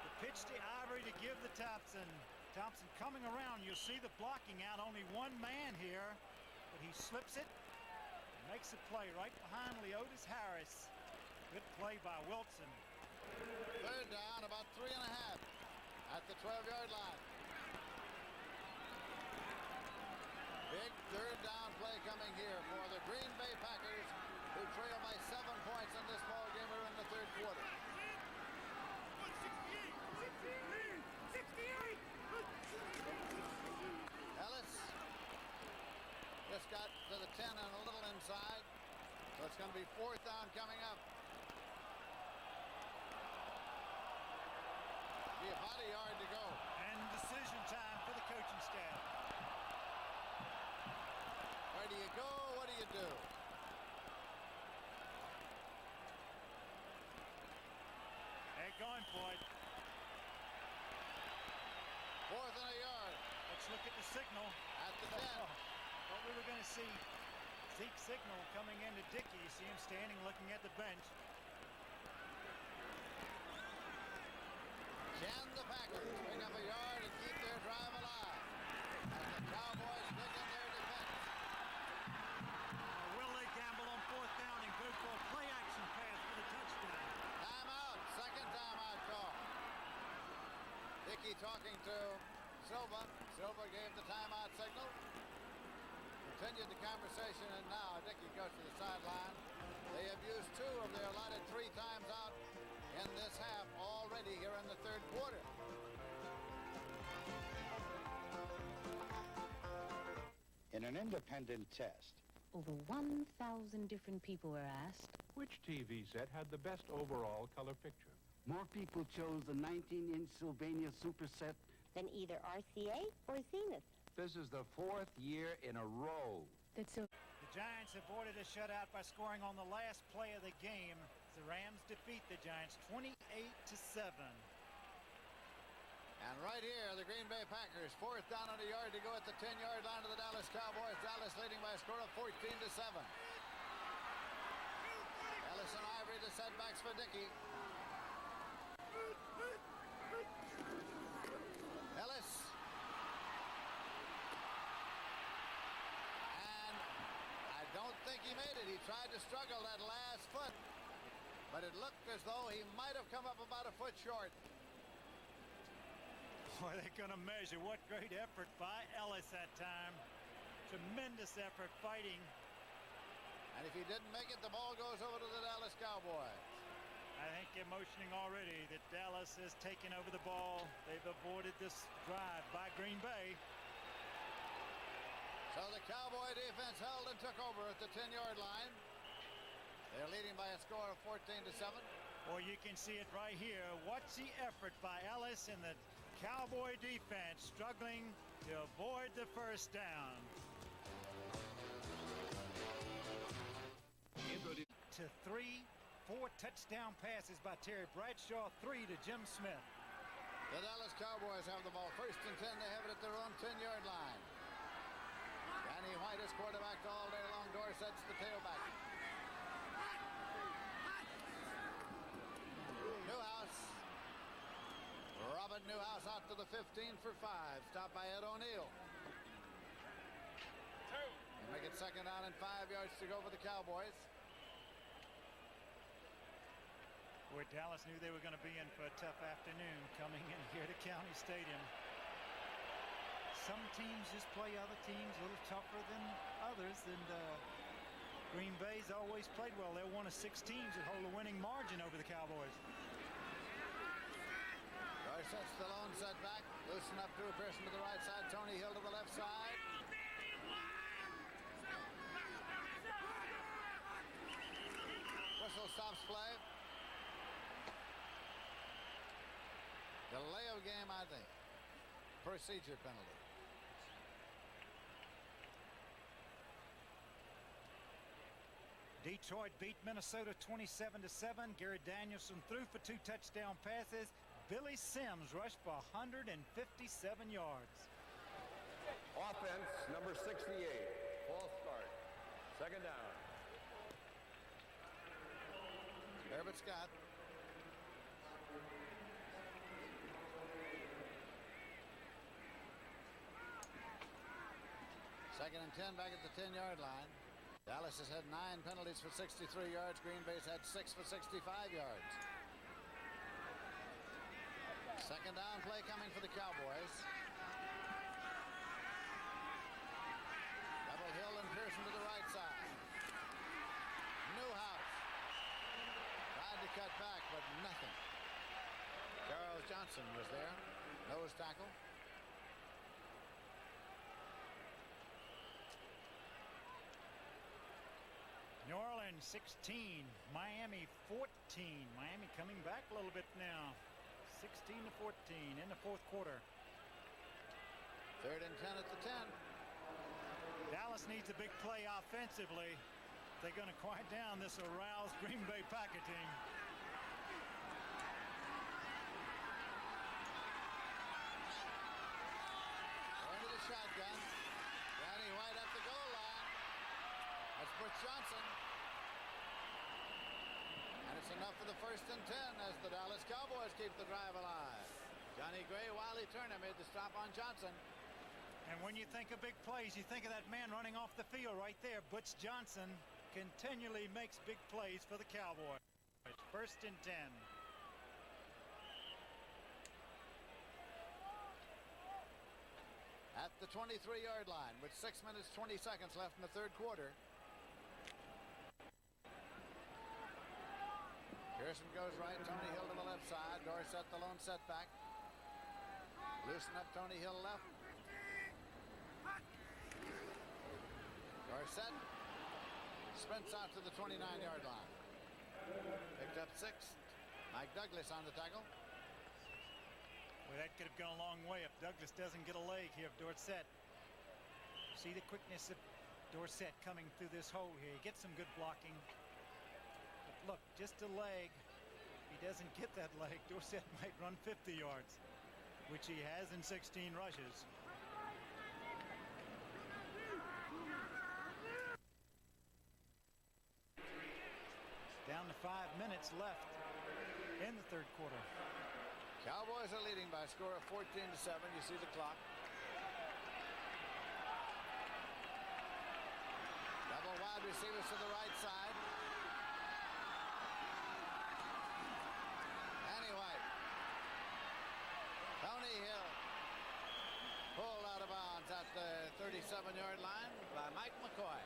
The pitch to Ivory to give the Thompson. Thompson coming around. You'll see the blocking out. Only one man here, but he slips it. Makes a play right behind Leotis Harris. Good play by Wilson. Third down, about 3.5 at the 12-yard line. Big third down play coming here for the Green Bay Packers, who trail by 7 points in this ball game in the third quarter. Ellis just got to the 10 and a little inside, so it's going to be 4th down coming up. Be about a yard to go. And decision time for the coaching staff. Where do you go? What do you do? They're going for it. 4th and a yard. Let's look at the signal. At the 10. What we were going to see. Zeke signal coming into Dickey. You see him standing looking at the bench. Can the Packers pick up a yard and keep their drive alive as the Cowboys pick in their defense? Will they gamble on 4th down and go for a play action pass for the touchdown? Timeout. Second timeout call. Dickey talking to Silva. Silva gave the timeout signal. Continued the conversation, and now Dickey goes to the sideline. They have used 2 of their allotted 3 times out in this half already here in the third quarter. In an independent test, over 1,000 different people were asked. Which TV set had the best overall color picture? More people chose the 19-inch Sylvania Super Set than either RCA or Zenith. this is the 4th year in a row. The Giants avoided a shutout by scoring on the last play of the game. The Rams defeat the Giants 28-7. And right here, the Green Bay Packers, 4th down and a yard to go at the 10-yard line of the Dallas Cowboys. Dallas leading by a score of 14-7. Ellis and Ivory, the setbacks for Dickey. Ellis. And I don't think he made it. He tried to struggle that last foot, but it looked as though he might have come up about a foot short. Boy, they're going to measure what great effort by Ellis that time. Tremendous effort fighting. And if he didn't make it, the ball goes over to the Dallas Cowboys. I think they're motioning already that Dallas has taken over the ball. They've avoided this drive by Green Bay. So the Cowboy defense held and took over at the 10-yard line. They're leading by a score of 14-7. Well, you can see it right here. What's the effort by Ellis and the Cowboy defense struggling to avoid the first down. To 3, 4 touchdown passes by Terry Bradshaw, 3 to Jim Smith. The Dallas Cowboys have the ball. 1st and 10. They have it at their own 10-yard line. Danny White is quarterback all day long. Dorsett's the tailback. Newhouse. Robert Newhouse out to the 15 for 5. Stopped by Ed O'Neill. Make it 2nd down and 5 yards to go for the Cowboys. Boy, Dallas knew they were going to be in for a tough afternoon coming in here to County Stadium. Some teams just play other teams a little tougher than others, and Green Bay's always played well. They're one of 6 teams that hold a winning margin over the Cowboys. Dorsett's the lone setback. Loosen up Drew Pearson to the right side. Tony Hill to the left side. Whistle stops play. Delay of game, I think. Procedure penalty. Detroit beat Minnesota 27-7. Gary Danielson threw for 2 touchdown passes. Billy Sims rushed for 157 yards. Offense, number 68. False start. 2nd down. Herbert Scott. Second and 10 back at the 10-yard line. Dallas has had 9 penalties for 63 yards. Green Bay's had 6 for 65 yards. 2nd down play coming for the Cowboys. Double Hill and Pearson to the right side. Newhouse tried to cut back, but nothing. Charles Johnson was there. Nose tackle. New Orleans 16, Miami 14. Miami coming back a little bit now. 16-14 in the 4th quarter. 3rd and 10 at the 10. Dallas needs a big play offensively. They're going to quiet down this aroused Green Bay Packer team. Going to the shotgun. Danny White at the goal line. That's Butch Johnson. And it's enough for the 1st and 10 as the Dallas Cowboys keep the drive alive. Johnny Gray, Wiley Turner made the stop on Johnson. And when you think of big plays, you think of that man running off the field right there. Butch Johnson continually makes big plays for the Cowboys. 1st and 10. At the 23-yard line with 6 minutes 20 seconds left in the 3rd quarter. Pearson goes right, Tony Hill to the left side. Dorsett the lone setback. Loosen up Tony Hill left. Dorsett sprints out to the 29-yard line. Picked up 6. Mike Douglas on the tackle. Well, that could have gone a long way if Douglas doesn't get a leg here of Dorsett. See the quickness of Dorsett coming through this hole here. He gets some good blocking. But look, just a leg. If he doesn't get that leg, Dorsett might run 50 yards, which he has in 16 rushes. Down to 5 minutes left in the 3rd quarter. Cowboys are leading by a score of 14-7. You see the clock. Double wide receivers to the right side. Danny White. Tony Hill. Pulled out of bounds at the 37-yard line by Mike McCoy.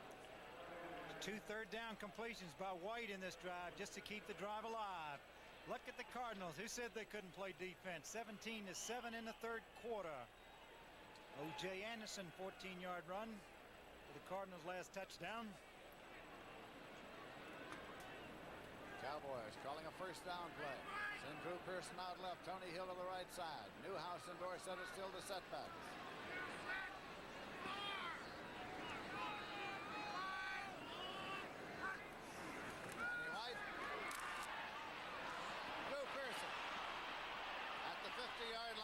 2 third-down completions by White in this drive just to keep the drive alive. Look at the Cardinals. Who said they couldn't play defense? 17-7 in the 3rd quarter. O.J. Anderson, 14-yard run for the Cardinals' last touchdown. Cowboys calling a 1st down play. Send Drew Pearson out left. Tony Hill to the right side. Newhouse and Dorsett are still the setbacks. Danny White. Drew Pearson at the 50-yard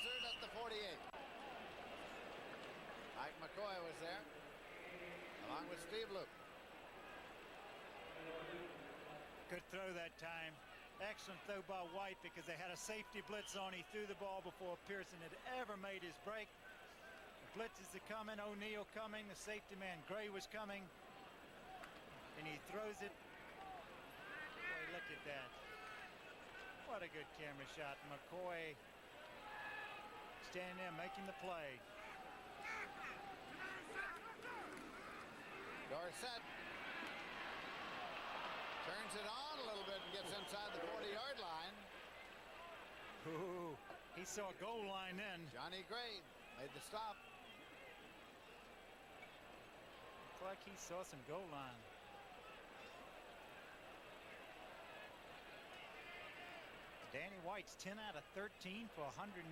Buzzard at the 48. Mike McCoy was there, along with Steve Luke. Good throw that time. Excellent throw by White because they had a safety blitz on. He threw the ball before Pearson had ever made his break. The blitzes are coming. O'Neal coming. The safety man Gray was coming. And he throws it. Boy, look at that. What a good camera shot. McCoy standing there making the play. Dorsett turns it on a little bit and gets inside the 40-yard line. Ooh, he saw a goal line then. Johnny Gray made the stop. Looked like he saw some goal line. Danny White's 10 out of 13 for 121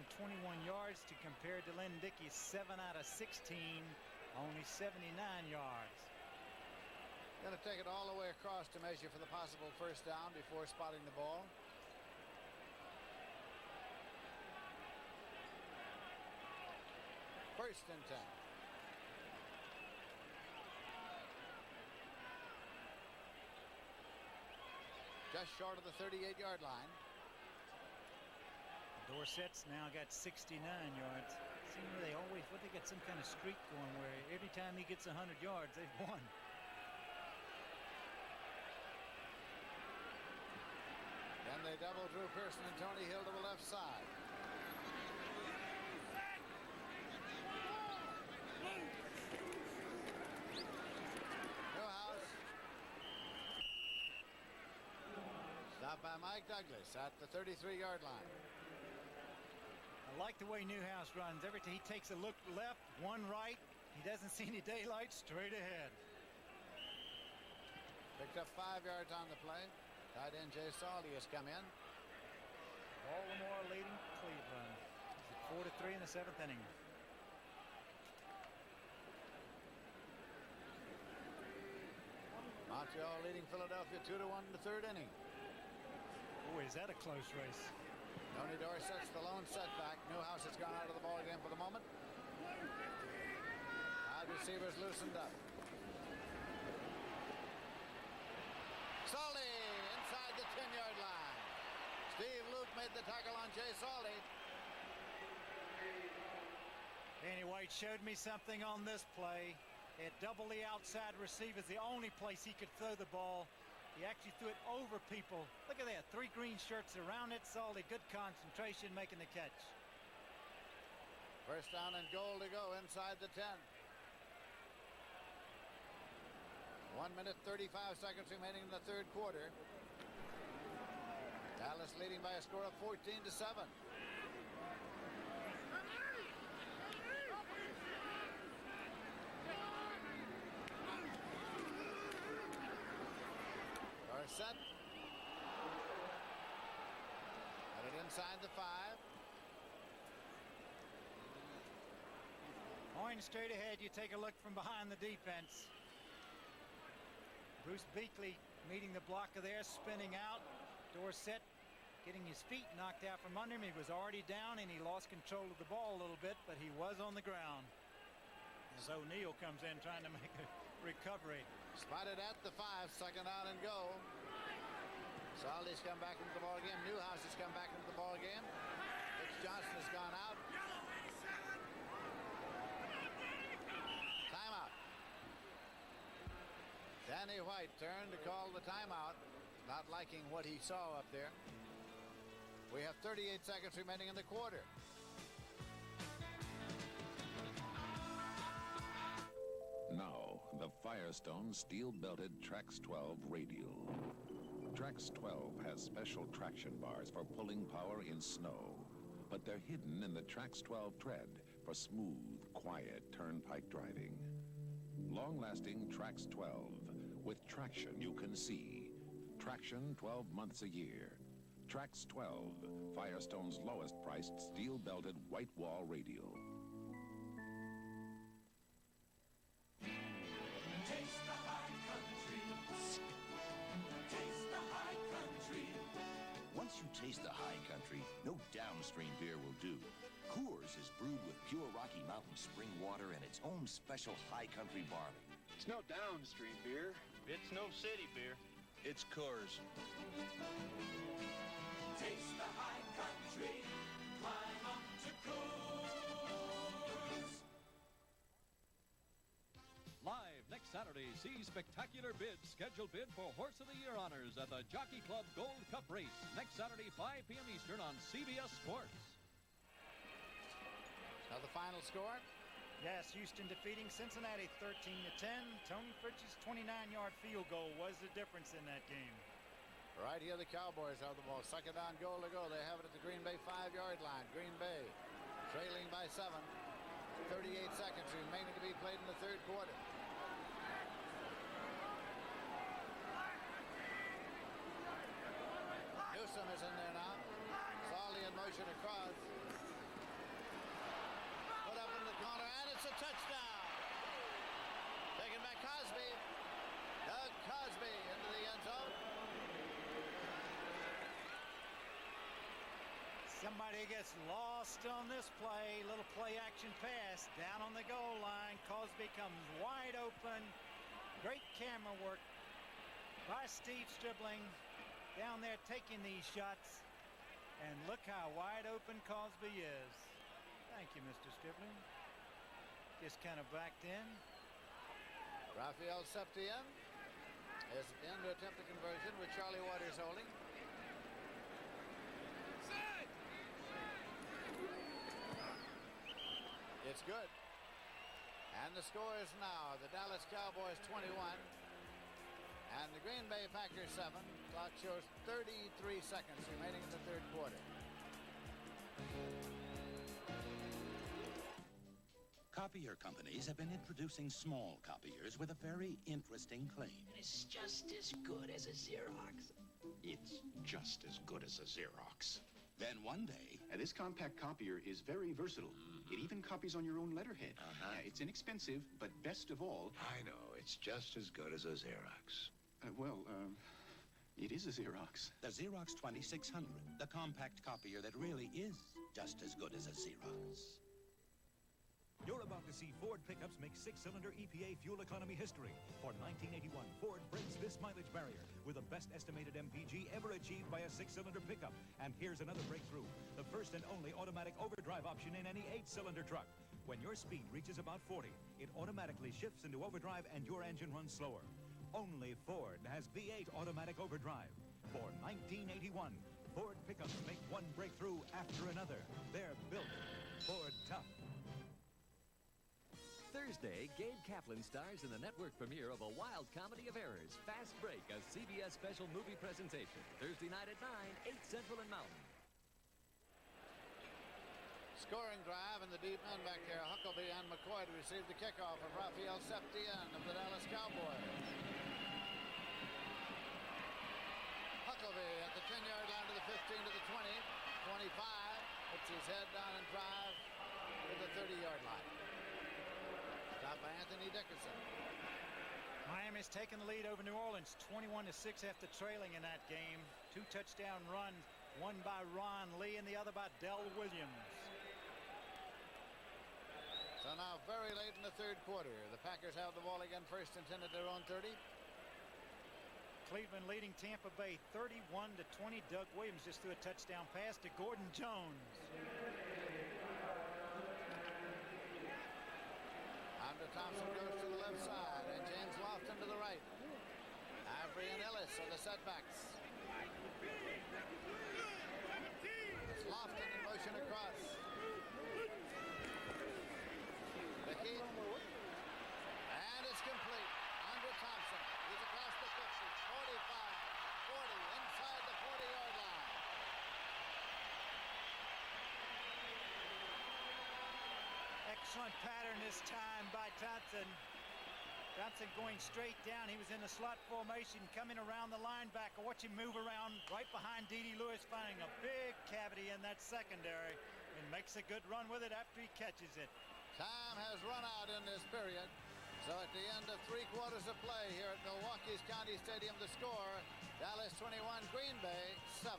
yards to compare to Lynn Dickey's 7 out of 16, only 79 yards. Going to take it all the way across to measure for the possible first down before spotting the ball. First and 10. Just short of the 38-yard line. Dorsett's now got 69 yards. Seems they always, they got some kind of streak going where every time he gets 100 yards, they've won. Then they double Drew Pearson and Tony Hill to the left side. Newhouse. Stopped by Mike Douglas at the 33-yard line. I like the way Newhouse runs. Every time he takes a look left, one right, he doesn't see any daylight, straight ahead. Picked up 5 yards on the play. Tight end Jay Salty has come in. Baltimore leading Cleveland. It's 4-3 in the 7th inning. Montreal leading Philadelphia 2-1 in the 3rd inning. Boy, is that a close race. Tony Dorsett's the lone setback. Newhouse has gone out of the ballgame for the moment. Wide receivers loosened up. Salty inside the 10-yard line. Steve Luke made the tackle on Jay Salty. Danny White showed me something on this play. He had double the outside receivers, the only place he could throw the ball. He actually threw it over people. Look at that, 3 green shirts around it. Salty, good concentration, making the catch. First down and goal to go inside the 10. 1 minute, 35 seconds remaining in the 3rd quarter. Dallas leading by a score of 14-7. Dorsett. Got it inside the 5. Going straight ahead, you take a look from behind the defense. Bruce Beakley meeting the blocker there, spinning out. Dorsett getting his feet knocked out from under him. He was already down and he lost control of the ball a little bit, but he was on the ground. As O'Neal comes in trying to make a recovery. Spotted at the 5, 2nd down and go. Salty's come back into the ball game. Newhouse has come back into the ball game. Rich Johnson has gone out. Timeout. Danny White turned to call the timeout, not liking what he saw up there. We have 38 seconds remaining in the quarter. Now, the Firestone steel-belted Trax 12 radial. Trax 12 has special traction bars for pulling power in snow, but they're hidden in the Trax 12 tread for smooth, quiet turnpike driving. Long-lasting Trax 12 with traction you can see. Traction 12 months a year. Trax 12, Firestone's lowest-priced steel-belted white wall radial. Taste the high country. Taste the high country. Once you taste the high country, no downstream beer will do. Cool is brewed with pure Rocky Mountain spring water and its own special high country barley. It's no downstream beer. It's no city beer. It's Coors. Taste the high country. Climb up to Coors. Live next Saturday, see spectacular bids. Scheduled bid for Horse of the Year honors at the Jockey Club Gold Cup race. Next Saturday, 5 p.m. Eastern on CBS Sports. Now the final score. Yes, Houston defeating Cincinnati 13-10. Tony Fritch's 29-yard field goal was the difference in that game. Right here, the Cowboys have the ball. Second down, goal to go. They have it at the Green Bay 5-yard line. Green Bay trailing by 7. 38 seconds remaining to be played in the third quarter. Newsom is in there now. Solly in motion across. Put up in the corner, and it's a touchdown. Taken by Cosbie. Doug Cosbie into the end zone. Somebody gets lost on this play. Little play action pass down on the goal line. Cosbie comes wide open. Great camera work by Steve Stribling down there taking these shots. And look how wide open Cosbie is. Thank you, Mr. Stribling. Just kind of backed in. Rafael Septien is in to attempt the conversion with Charlie Waters holding. It's good. And the score is now the Dallas Cowboys 21 and the Green Bay Packers 7. Clock shows 33 seconds remaining in the third quarter. Copier companies have been introducing small copiers with a very interesting claim. It's just as good as a Xerox. It's just as good as a Xerox. Then one day... this compact copier is very versatile. It even copies on your own letterhead. It's inexpensive, but best of all... I know. It's just as good as a Xerox. It is a Xerox. The Xerox 2600, the compact copier that really is just as good as a Xerox. You're about to see Ford pickups make six-cylinder EPA fuel economy history. For 1981, Ford breaks this mileage barrier with the best estimated MPG ever achieved by a six-cylinder pickup. And here's another breakthrough, the first and only automatic overdrive option in any eight-cylinder truck. When your speed reaches about 40, it automatically shifts into overdrive and your engine runs slower. Only Ford has V8 automatic overdrive. For 1981, Ford pickups make one breakthrough after another. They're built Ford tough. Thursday, Gabe Kaplan stars in the network premiere of A Wild Comedy of Errors, Fast Break, a CBS special movie presentation. Thursday night at 9, 8 Central and Mountain. Scoring drive in the deep end back there. Huckabee and McCoy to receive the kickoff of Rafael Septien of the Dallas Cowboys. Huckabee at the 10-yard line to the 15 to the 20, 25. Puts his head down and drive to the 30-yard line. Stopped by Anthony Dickerson. Miami's taken the lead over New Orleans 21-6 after trailing in that game. 2 touchdown runs, one by Ron Lee and the other by Del Williams. So now very late in the third quarter, the Packers have the ball again, first and 10 at their own 30. Cleveland leading Tampa Bay 31-20. Doug Williams just threw a touchdown pass to Gordon Jones. Under Thompson goes to the left side, and James Lofton to the right. Avery and Ellis are the setbacks. It's Lofton in motion across. Mickey. And it's complete. Andre Thompson. He's across the 50, 45, 40, inside the 40-yard line. Excellent pattern this time by Thompson. Thompson going straight down. He was in the slot formation, coming around the linebacker. Watch him move around right behind D.D. Lewis, finding a big cavity in that secondary, and makes a good run with it after he catches it. Time has run out in this period. So at the end of 3 quarters of play here at Milwaukee's County Stadium, the score, Dallas 21, Green Bay 7.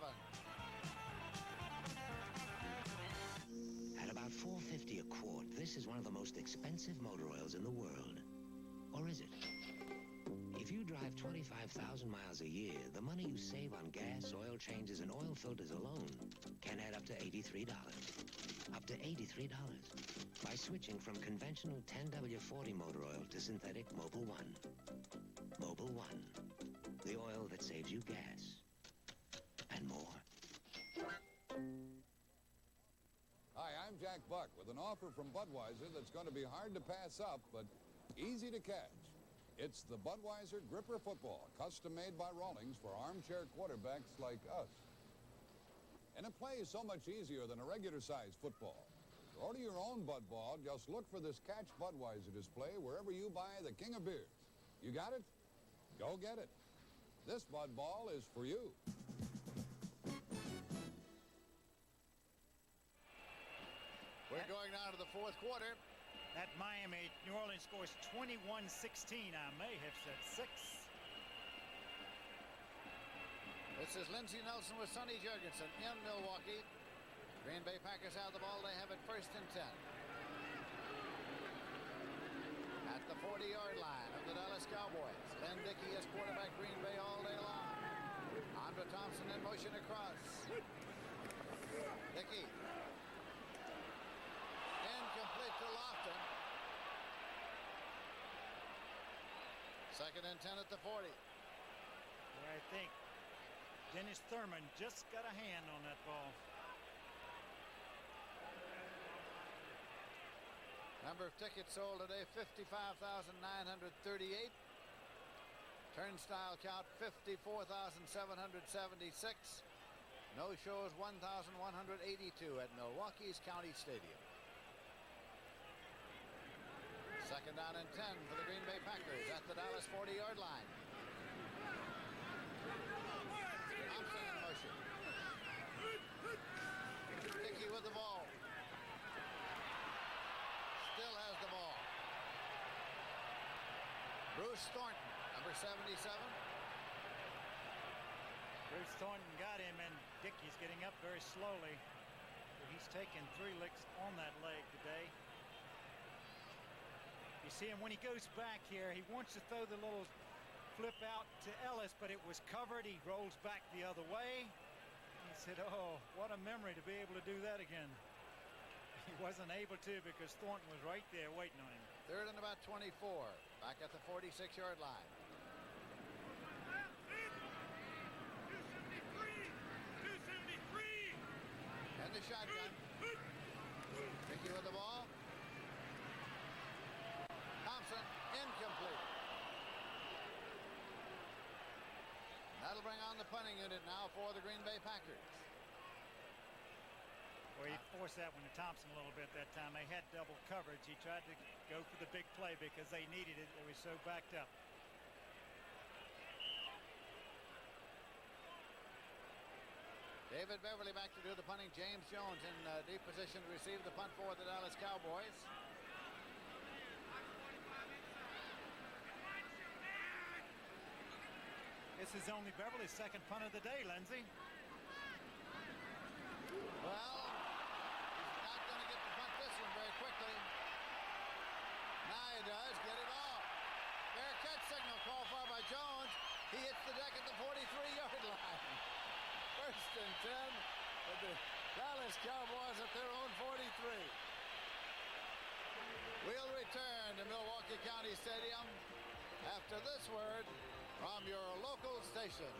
At about $4.50 a quart, this is one of the most expensive motor oils in the world. Or is it? If you drive 25,000 miles a year, the money you save on gas, oil changes, and oil filters alone can add up to $83. Up to $83. By switching from conventional 10W40 motor oil to synthetic Mobil 1. Mobil 1. The oil that saves you gas. And more. Hi, I'm Jack Buck with an offer from Budweiser that's going to be hard to pass up, but easy to catch. It's the Budweiser Gripper Football, custom made by Rawlings for armchair quarterbacks like us. And it plays so much easier than a regular-sized football. To order your own Bud Ball, just look for this Catch Budweiser display wherever you buy the King of Beers. You got it? Go get it. This Bud Ball is for you. We're going now to the fourth quarter. At Miami, New Orleans scores 21-16. I may have said 6. This is Lindsey Nelson with Sonny Jurgensen in Milwaukee. Green Bay Packers have the ball. They have it 1st and 10. At the 40-yard line of the Dallas Cowboys. Len Dickey is quarterback Green Bay all day long. Andre Thompson in motion across. Dickey. Incomplete to Lofton. 2nd and 10 at the 40. I think Dennis Thurman just got a hand on that ball. Number of tickets sold today, 55,938. Turnstile count, 54,776. No shows, 1,182 at Milwaukee's County Stadium. 2nd down and 10 for the Green Bay Packers at the Dallas 40-yard line. Thompson in motion. Dickey with the ball. Still has the ball. Bruce Thornton, number 77. Bruce Thornton got him, and Dickey's getting up very slowly. He's taken 3 licks on that leg today. You see him when he goes back here, he wants to throw the little flip out to Ellis, but it was covered. He rolls back the other way. He said, oh, what a memory to be able to do that again. He wasn't able to because Thornton was right there waiting on him. 3rd and about 24, back at the 46-yard line. And the shotgun. Dickey with the ball. Thompson, incomplete. That'll bring on the punting unit now for the Green Bay Packers. Well, he forced that one to Thompson a little bit that time. They had double coverage. He tried to go for the big play because they needed it. They were so backed up. David Beverly back to do the punting. James Jones in deep position to receive the punt for the Dallas Cowboys. This is only Beverly's 2nd punt of the day, Lindsey. Well, he's not going to get to punt this one very quickly. Now he does get it off. Fair catch signal called for by Jones. He hits the deck at the 43-yard line. 1st and 10 with the Dallas Cowboys at their own 43. We'll return to Milwaukee County Stadium after this word from your local station.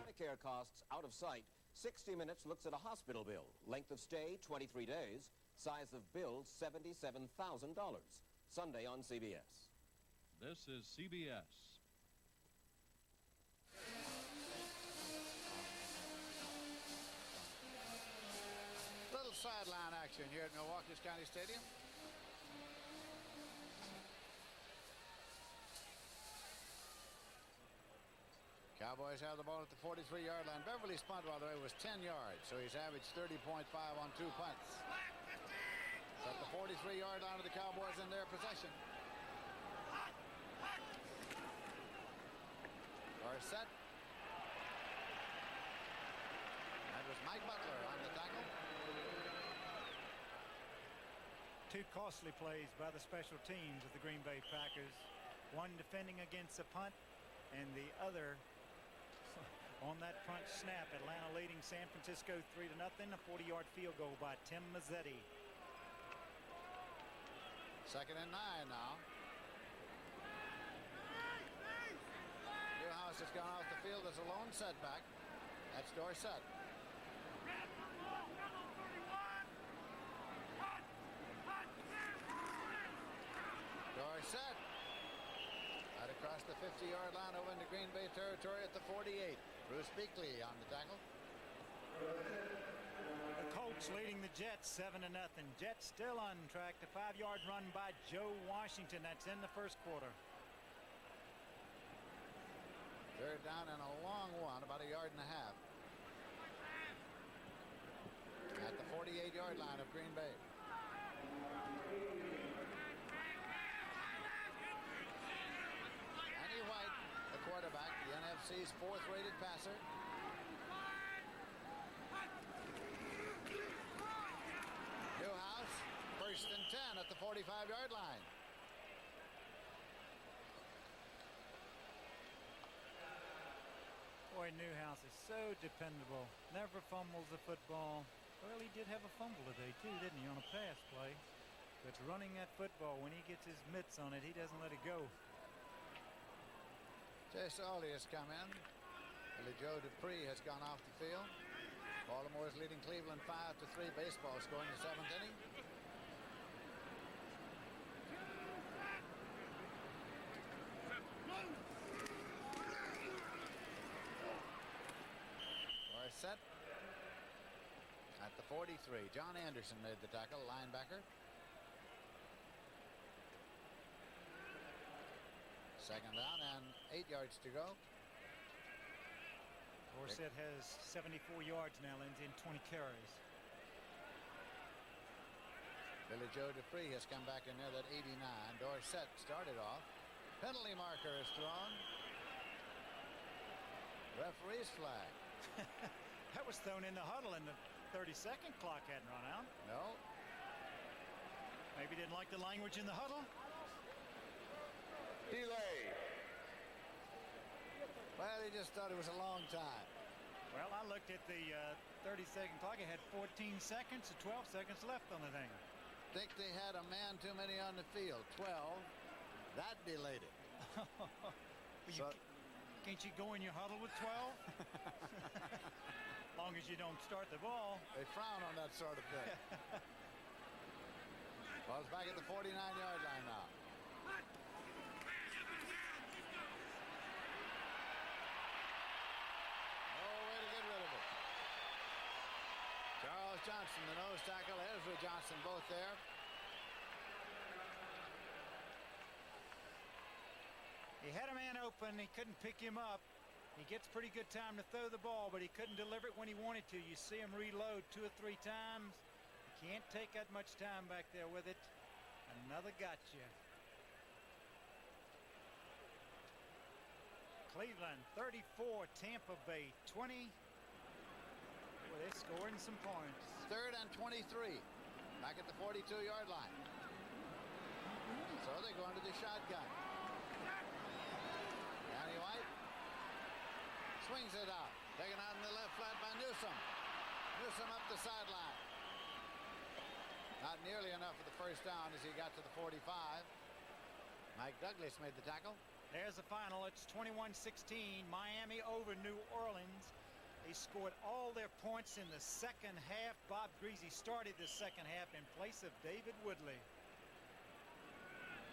Medicare costs out of sight. 60 Minutes looks at a hospital bill. Length of stay, 23 days. Size of bill, $77,000. Sunday on CBS. This is CBS. Little sideline action here at Milwaukee's County Stadium. Cowboys have the ball at the 43-yard line. Beverly's punt, by the way, was 10 yards, so he's averaged 30.5 on 2 punts. It's at the 43-yard line of the Cowboys in their possession. Dorsett. was Mike Butler on the tackle. Two costly plays by the special teams of the Green Bay Packers. One defending against a punt, and the other on that punt snap. Atlanta leading San Francisco 3-0. A 40-yard field goal by Tim Mazzetti. 2nd and 9 now. Newhouse has gone off the field as a lone setback. That's Dorsett. Dorsett right across the 50-yard line over into Green Bay territory at the 48. Bruce Beakley on the tackle. The Colts leading the Jets 7-0. Jets still on track. The 5-yard run by Joe Washington. That's in the first quarter. 3rd down and a long one, about 1.5 yards. At the 48-yard line of Green Bay. Andy White, the quarterback, the NFC's 4th-rated passer. Newhouse, 1st and 10 at the 45-yard line. Boy, Newhouse is so dependable. Never fumbles the football. Well, he did have a fumble today, too, didn't he, on a pass play? But running that football, when he gets his mitts on it, he doesn't let it go. Jay Sawley has come in. Billy Joe Dupree has gone off the field. Baltimore is leading Cleveland 5-3. Baseball scoring the 7th inning. Dorsett at the 43. John Anderson made the tackle, linebacker. 2nd down and 8 yards to go. Dorsett has 74 yards now, Lindsay, and 20 carries. Billy Joe Dupree has come back in there, that 89. Dorsett started off. Penalty marker is thrown. Referee's flag. That was thrown in the huddle, and the 30-second clock hadn't run out. No. Maybe didn't like the language in the huddle. Delay. Well, he just thought it was a long time. Well, I looked at the 30-second clock. It had 14 seconds and 12 seconds left on the thing. Think they had a man too many on the field. 12. That delayed it. Well, can't you go in your huddle with 12? As long as you don't start the ball. They frown on that sort of thing. Ball's back at the 49-yard line now. Johnson, the nose tackle, Ezra Johnson, both there. He had a man open. He couldn't pick him up. He gets pretty good time to throw the ball, but he couldn't deliver it when he wanted to. You see him reload 2 or 3 times. You can't take that much time back there with it. Another gotcha. Cleveland 34, Tampa Bay 20. Well, they're scoring some points. 3rd and 23. Back at the 42-yard line. So they go into the shotgun. Danny White swings it out. Taken out in the left flat by Newsome. Newsome up the sideline. Not nearly enough for the first down as he got to the 45. Mike Douglas made the tackle. There's the final. It's 21-16. Miami over New Orleans. They scored all their points in the second half. Bob Greasy started the second half in place of David Woodley.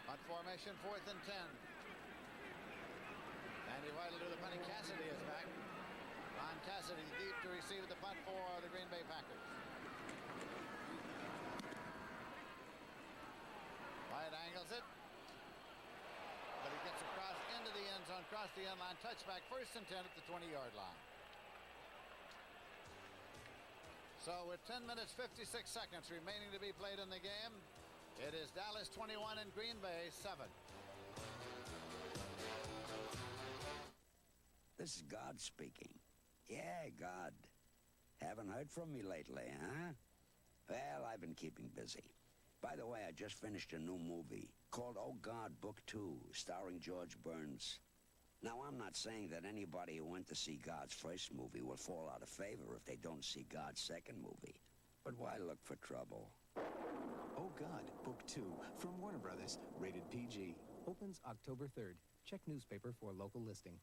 Punt formation, 4th and 10. Andy White will do the punting. Cassidy is back. Ron Cassidy deep to receive the punt for the Green Bay Packers. White angles it. But he gets across into the end zone, across the end line. Touchback, 1st and 10 at the 20-yard line. So with 10 minutes, 56 seconds remaining to be played in the game, it is Dallas 21 and Green Bay 7. This is God speaking. Yeah, God. Haven't heard from me lately, huh? Well, I've been keeping busy. By the way, I just finished a new movie called Oh God, Book 2, starring George Burns. Now, I'm not saying that anybody who went to see God's first movie will fall out of favor if they don't see God's second movie. But why look for trouble? Oh God, Book 2 from Warner Brothers, rated PG. Opens October 3rd. Check newspaper for local listing.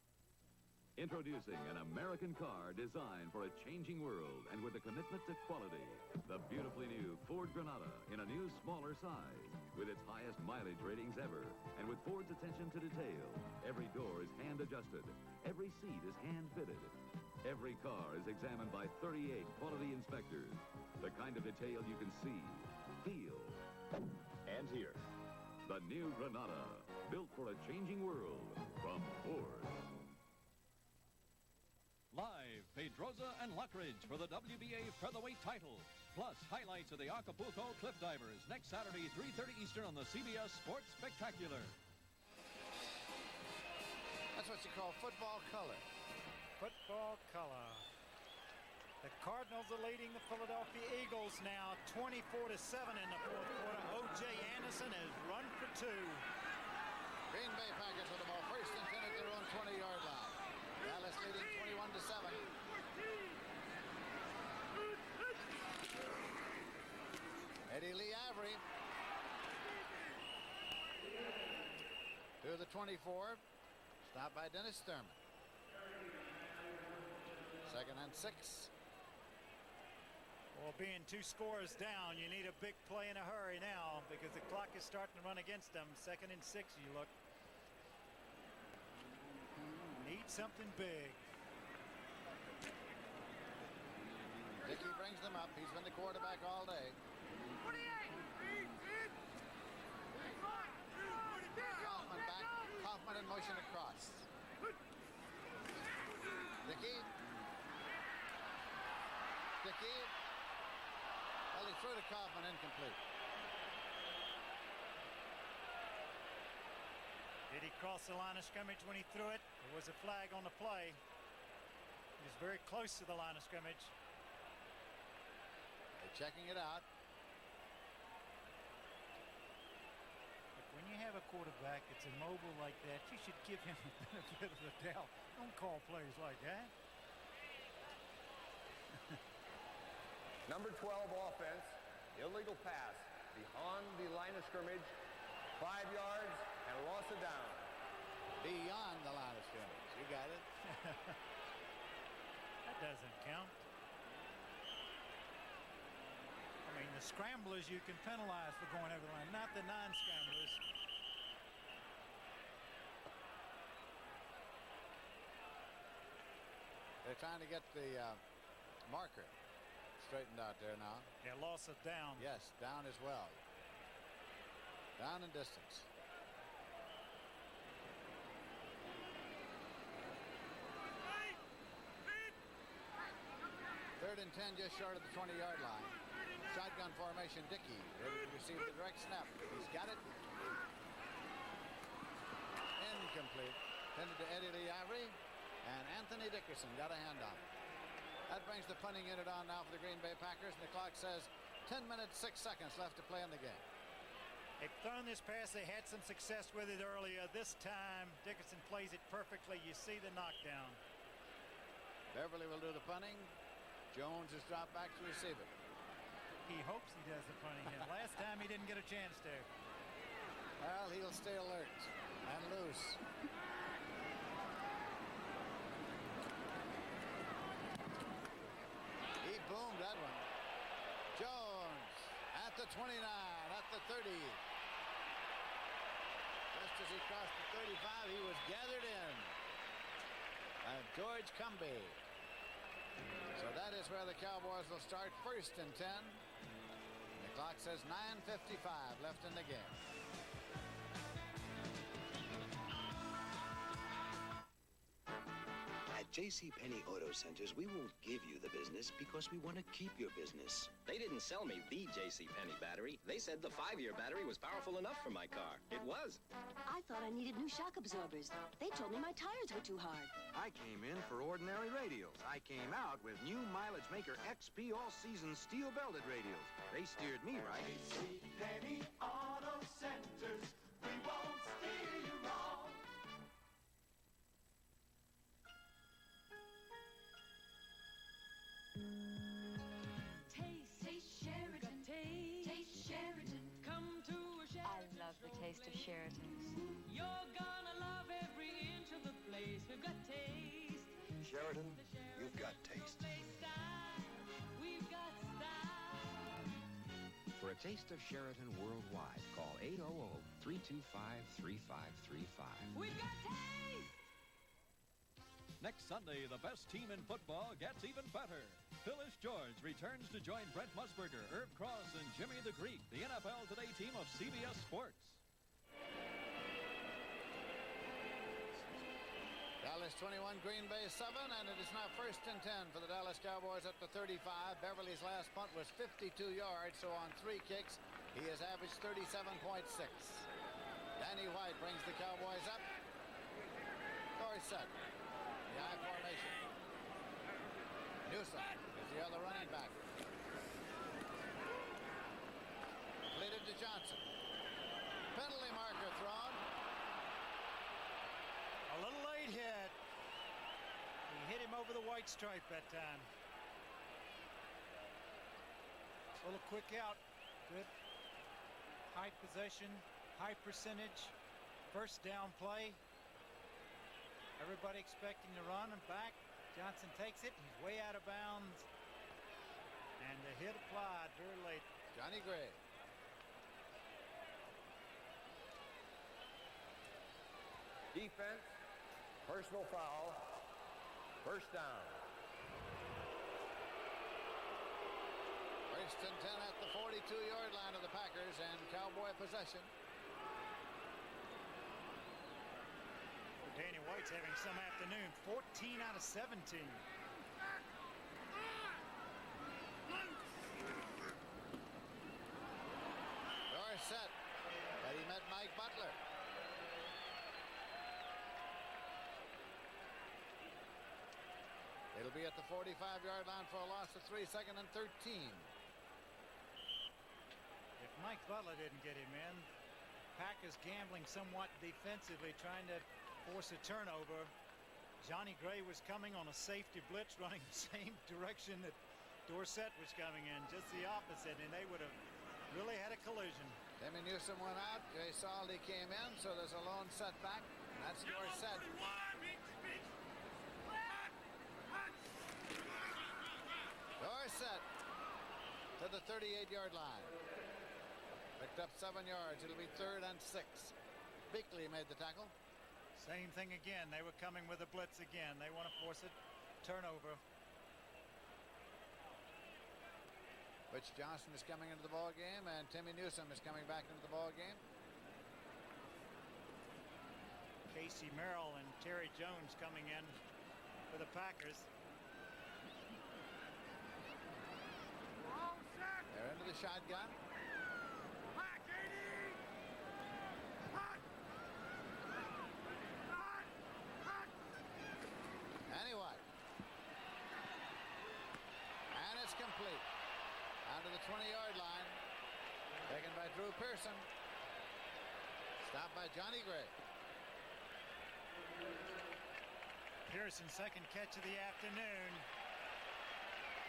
Introducing an American car designed for a changing world and with a commitment to quality. The beautifully new Ford Granada in a new, smaller size. With its highest mileage ratings ever. And with Ford's attention to detail. Every door is hand-adjusted. Every seat is hand-fitted. Every car is examined by 38 quality inspectors. The kind of detail you can see, feel, and hear. The new Granada. Built for a changing world from Ford. Live, Pedroza and Lockridge for the WBA featherweight title. Plus, highlights of the Acapulco Cliff Divers next Saturday, 3:30 Eastern on the CBS Sports Spectacular. That's what you call football color. Football color. The Cardinals are leading the Philadelphia Eagles now 24-7 in the fourth quarter. O.J. Anderson has run for two. Green Bay Packers with the ball first and 10 at their own 20-yard line. Dallas leading 21-7. Eddie Lee Avery to the 24. Stopped by Dennis Thurman. Second and 6. Well, being 2 scores down, you need a big play in a hurry now because the clock is starting to run against them. Second and 6, you look. Need something big. Dickey brings them up. He's been the quarterback all day. Kaufman back. Kaufman in motion across. Dickey. Well, he threw to Kaufman, incomplete. Did he cross the line of scrimmage when he threw it? There was a flag on the play. He was very close to the line of scrimmage. They're checking it out. Look, when you have a quarterback that's immobile like that, you should give him the benefit of the doubt. Don't call plays like that. Number 12 offense, illegal pass beyond the line of scrimmage, 5 yards and loss of down. Beyond the line of scrimmage. You got it. That doesn't count. I mean, the scramblers you can penalize for going over the line, not the non-scramblers. They're trying to get the marker straightened out there now. Yeah, loss of down. Yes, down as well. Down in distance. Third and 10, just short of the 20-yard line. Shotgun formation, Dickey ready to receive the direct snap. He's got it. Incomplete. Tended to Eddie Lee Avery, and Anthony Dickerson got a hand on it. That brings the punting unit on now for the Green Bay Packers, and the clock says 10 minutes, 6 seconds left to play in the game. They've thrown this pass. They had some success with it earlier. This time, Dickerson plays it perfectly. You see the knockdown. Beverly will do the punting. Jones has dropped back to receive it. He hopes he does the punting. And last time he didn't get a chance to. Well, he'll stay alert and loose. He boomed that one. Jones at the 29, at the 30. Just as he crossed the 35, he was gathered in by George Cosbie. So that is where the Cowboys will start first and 10. The clock says 9:55 left in the game. At JCPenney Auto Centers, we won't give you the business because we want to keep your business. They didn't sell me the JCPenney battery. They said the 5-year battery was powerful enough for my car. It was. I thought I needed new shock absorbers. They told me my tires were too hard. I came in for ordinary radials. I came out with new Mileage Maker XP all-season steel-belted radials. They steered me right. JCPenney Auto Centers, we won't steer you wrong. Taste Sheridan. Taste Sheridan. Come to a Sheridan. I love the taste of Sheridan's. You're gonna love every inch of the place. We've got taste. Sheridan, you've got taste. We've got style. For a taste of Sheridan worldwide, call 800-325-3535. We've got taste. Next Sunday, the best team in football gets even better. Phyllis George returns to join Brent Musburger, Herb Cross, and Jimmy the Greek, the NFL Today team of CBS Sports. Dallas 21, Green Bay 7, and it is now 1st and 10 for the Dallas Cowboys at the 35. Beverly's last punt was 52 yards, so on 3 kicks, he has averaged 37.6. Danny White brings the Cowboys up. Dorsett, the I formation. Newsom is the other running back. Completed to Johnson. Penalty marker thrown. A little late hit. He hit him over the white stripe that time. A little quick out. Good high possession, high percentage, first down play. Everybody expecting to run and back. Johnson takes it. He's way out of bounds. And the hit applied very late. Johnny Gray. Defense, personal foul, first down. 1st and 10 at the 42-yard line of the Packers, and Cowboy possession. Danny White's having some afternoon. 14 out of 17. Dorsett, but he met Mike Butler. It'll be at the 45-yard line for a loss of 3, 2nd and 13. If Mike Butler didn't get him in, Packers gambling somewhat defensively, trying to force a turnover. Johnny Gray was coming on a safety blitz, running the same direction that Dorsett was coming in, just the opposite, and they would have really had a collision. Timmy Newsom went out. Jay Saldy came in, so there's a lone setback. That's Dorsett. Dorsett to the 38-yard line. Picked up 7 yards. It'll be 3rd and 6. Bickley made the tackle. Same thing again. They were coming with a blitz again. They want to force a turnover. Rich Johnson is coming into the ball game, and Timmy Newsom is coming back into the ball game. Casey Merrill and Terry Jones coming in for the Packers. They're into the shotgun. Anyway. And it's complete. Down to the 20-yard line. Taken by Drew Pearson. Stopped by Johnny Gray. Pearson's second catch of the afternoon.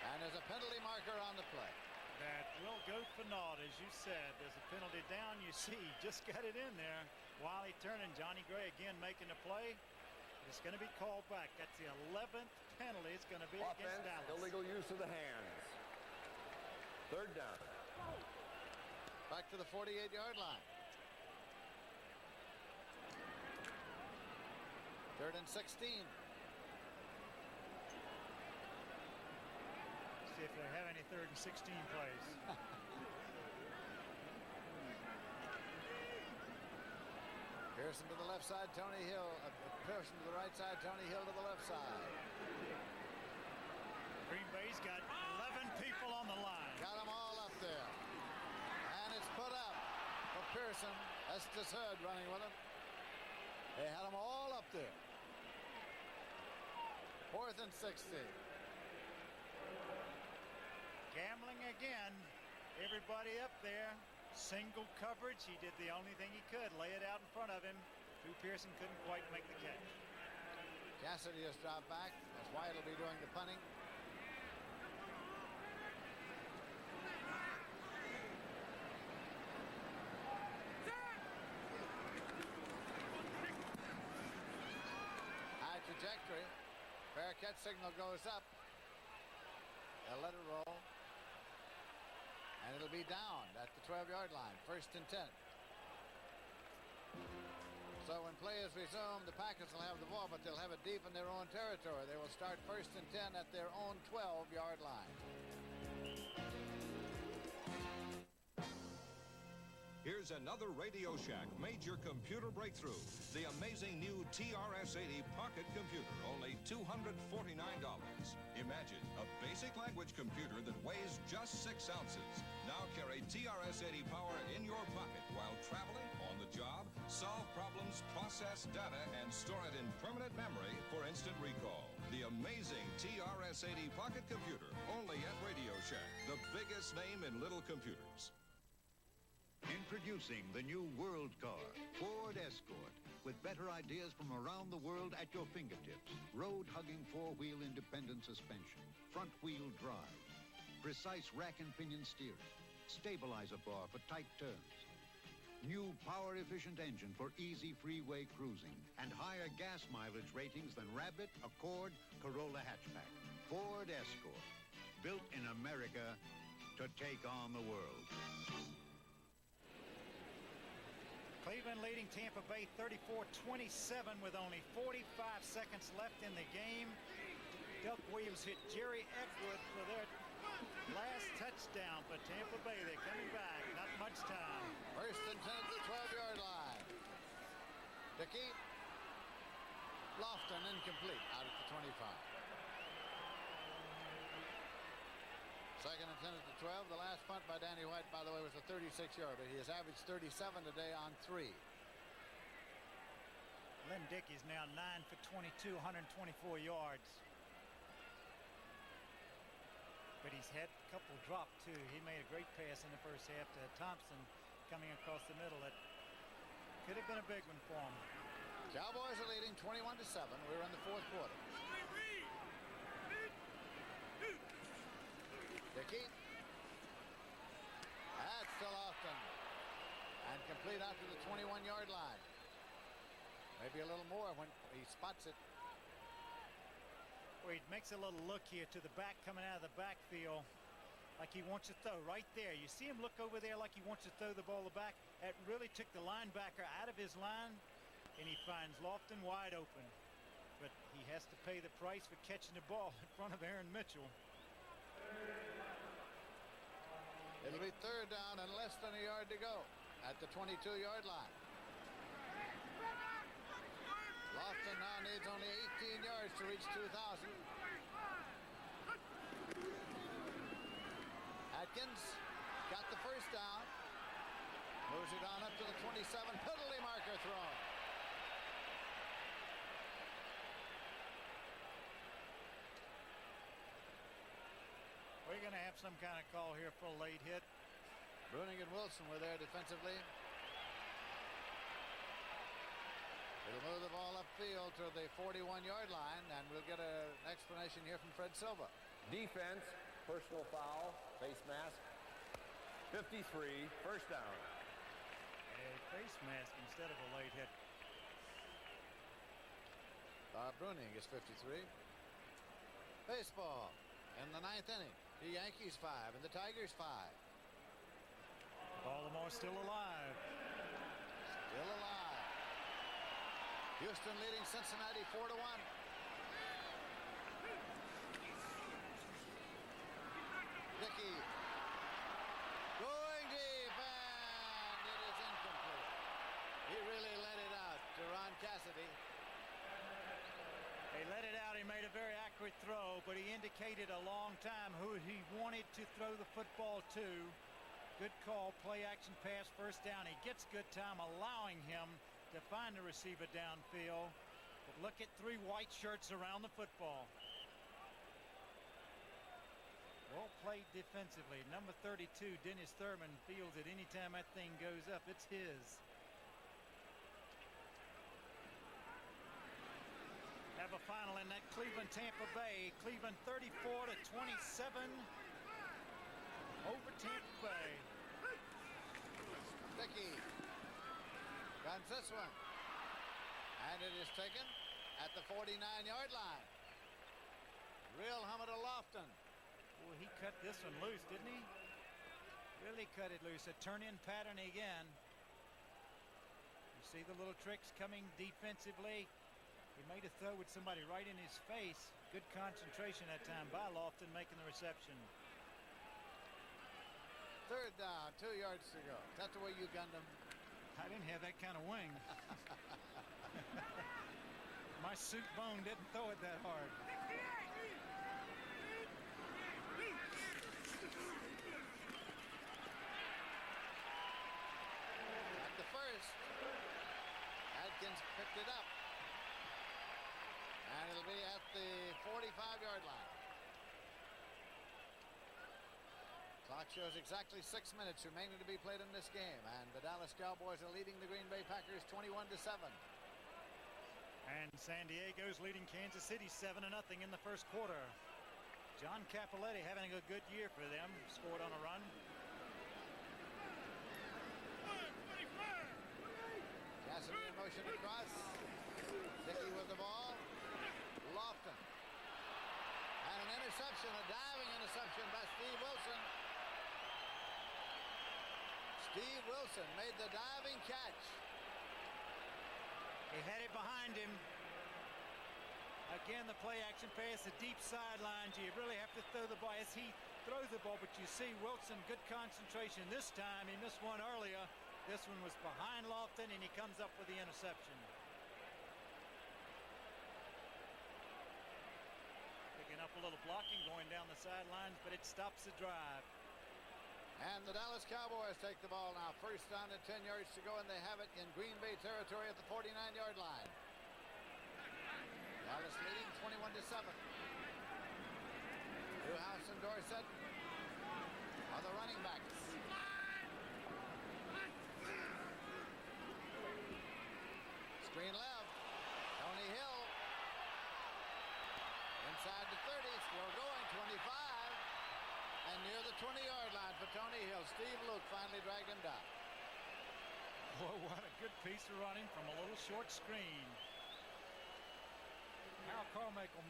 And there's a penalty marker on the play. That will go for naught, as you said. There's a penalty down. You see, just got it in there. Wiley turning. Johnny Gray again making the play. It's going to be called back. That's the 11th penalty. It's going to be against Dallas. Illegal use of the hands. 3rd down. Back to the 48-yard line. 3rd and 16. See if they have any 3rd and 16 plays. Pearson to the left side, Tony Hill. Pearson to the right side, Tony Hill to the left side. He's got 11 people on the line. Got them all up there. And it's put up for Pearson. Estes Hood running with him. They had them all up there. 4th and 60. Gambling again. Everybody up there. Single coverage. He did the only thing he could. Lay it out in front of him. Drew Pearson couldn't quite make the catch. Cassidy has dropped back. That's White will be doing the punting. High trajectory. Fair catch signal goes up. They'll let it roll. And it'll be down at the 12-yard line. 1st and 10. So when play is resumed, the Packers will have the ball, but they'll have it deep in their own territory. They will start 1st and 10 at their own 12-yard line. Here's another Radio Shack major computer breakthrough. The amazing new TRS-80 Pocket Computer, only $249. Imagine a basic language computer that weighs just 6 ounces. Now carry TRS-80 power in your pocket while traveling, on the job, solve problems, process data, and store it in permanent memory for instant recall. The amazing TRS-80 Pocket Computer, only at Radio Shack, the biggest name in little computers. Introducing the new World Car, Ford Escort, with better ideas from around the world at your fingertips. Road-hugging four-wheel independent suspension, front-wheel drive, precise rack and pinion steering, stabilizer bar for tight turns, new power-efficient engine for easy freeway cruising, and higher gas mileage ratings than Rabbit, Accord, Corolla hatchback. Ford Escort, built in America to take on the world. Cleveland leading Tampa Bay 34-27 with only 45 seconds left in the game. Duck Williams hit Jerry Eckwood for their last touchdown for Tampa Bay. They're coming back. Not much time. 1st and 10 at the 12-yard line. Dickey. Lofton incomplete out at the 25. 2nd and 10 at the 12. The last punt by Danny White, by the way, was a 36-yarder. He has averaged 37 today on 3. Len Dickey's now 9 for 22, 124 yards. But he's had a couple drop, too. He made a great pass in the first half to Thompson coming across the middle. That could have been a big one for him. Cowboys are leading 21-7. We're in the 4th quarter. Dickey. That's still Austin. And complete out to the 21-yard line. Maybe a little more when he spots it. Well, he makes a little look here to the back coming out of the backfield like he wants to throw right there. You see him look over there like he wants to throw the ball back. That really took the linebacker out of his line, and he finds Lofton wide open. But he has to pay the price for catching the ball in front of Aaron Mitchell. It'll be 3rd down and less than a yard to go at the 22-yard line. Lofton now needs only 18 yards to reach 2,000. Atkins got the 1st down. Moves it on up to the 27. Penalty marker thrown. We're going to have some kind of call here for a late hit. Bruning and Wilson were there defensively. It'll move the ball upfield to the 41-yard line, and we'll get an explanation here from Fred Silva. Defense, personal foul, face mask. 53, 1st down. A face mask instead of a late hit. Bruning is 53. Baseball in the 9th inning. The Yankees 5 and the Tigers 5. Baltimore still alive. Still alive. Houston leading Cincinnati 4-1. Dickey going deep, and it is incomplete. He really let it out to Ron Cassidy. He let it out. He made a very accurate throw, but he indicated a long time who he wanted to throw the football to. Good call, play action pass, first down. He gets good time, allowing him to find the receiver downfield. But look at 3 white shirts around the football. Well played defensively. Number 32, Dennis Thurman, feels that anytime that thing goes up, it's his. Have a final in that Cleveland-Tampa Bay. Cleveland 34-27 over Tampa Bay. Dickey guns this one. And it is taken at the 49-yard line. Real Hamida Lofton. Boy, he cut this one loose, didn't he? Really cut it loose. A turn-in pattern again. You see the little tricks coming defensively. He made a throw with somebody right in his face. Good concentration that time by Lofton making the reception. 3rd down, 2 yards to go. Is that the way you gunned him? I didn't have that kind of wing. My suit bone didn't throw it that hard. At the first, Atkins picked it up. And it'll be at the 45-yard line. Clock shows exactly 6 minutes remaining to be played in this game, and the Dallas Cowboys are leading the Green Bay Packers 21-7. And San Diego's leading Kansas City 7-0 in the first quarter. John Cappelletti having a good year for them, scored on a run. Cassidy in motion across. Dickey with the ball. Lofton. And an interception, a diving interception by Steve Wilson. Steve Wilson made the diving catch. He had it behind him. Again, the play action pass, the deep sidelines. You really have to throw the ball as he throws the ball, but you see Wilson, good concentration. This time, he missed one earlier. This one was behind Lofton, and he comes up with the interception. Picking up a little blocking, going down the sidelines, but it stops the drive. And the Dallas Cowboys take the ball now. First down and 10 yards to go, and they have it in Green Bay territory at the 49-yard line. Dallas leading 21-7. Newhouse and Dorsett are the running backs. Screen left. Tony Hill. Inside the 30, still going, 25. And near the 20-yard line for Tony Hill. Steve Luke finally dragged him down. Boy, what a good piece of running from a little short screen. Marcol Carmichael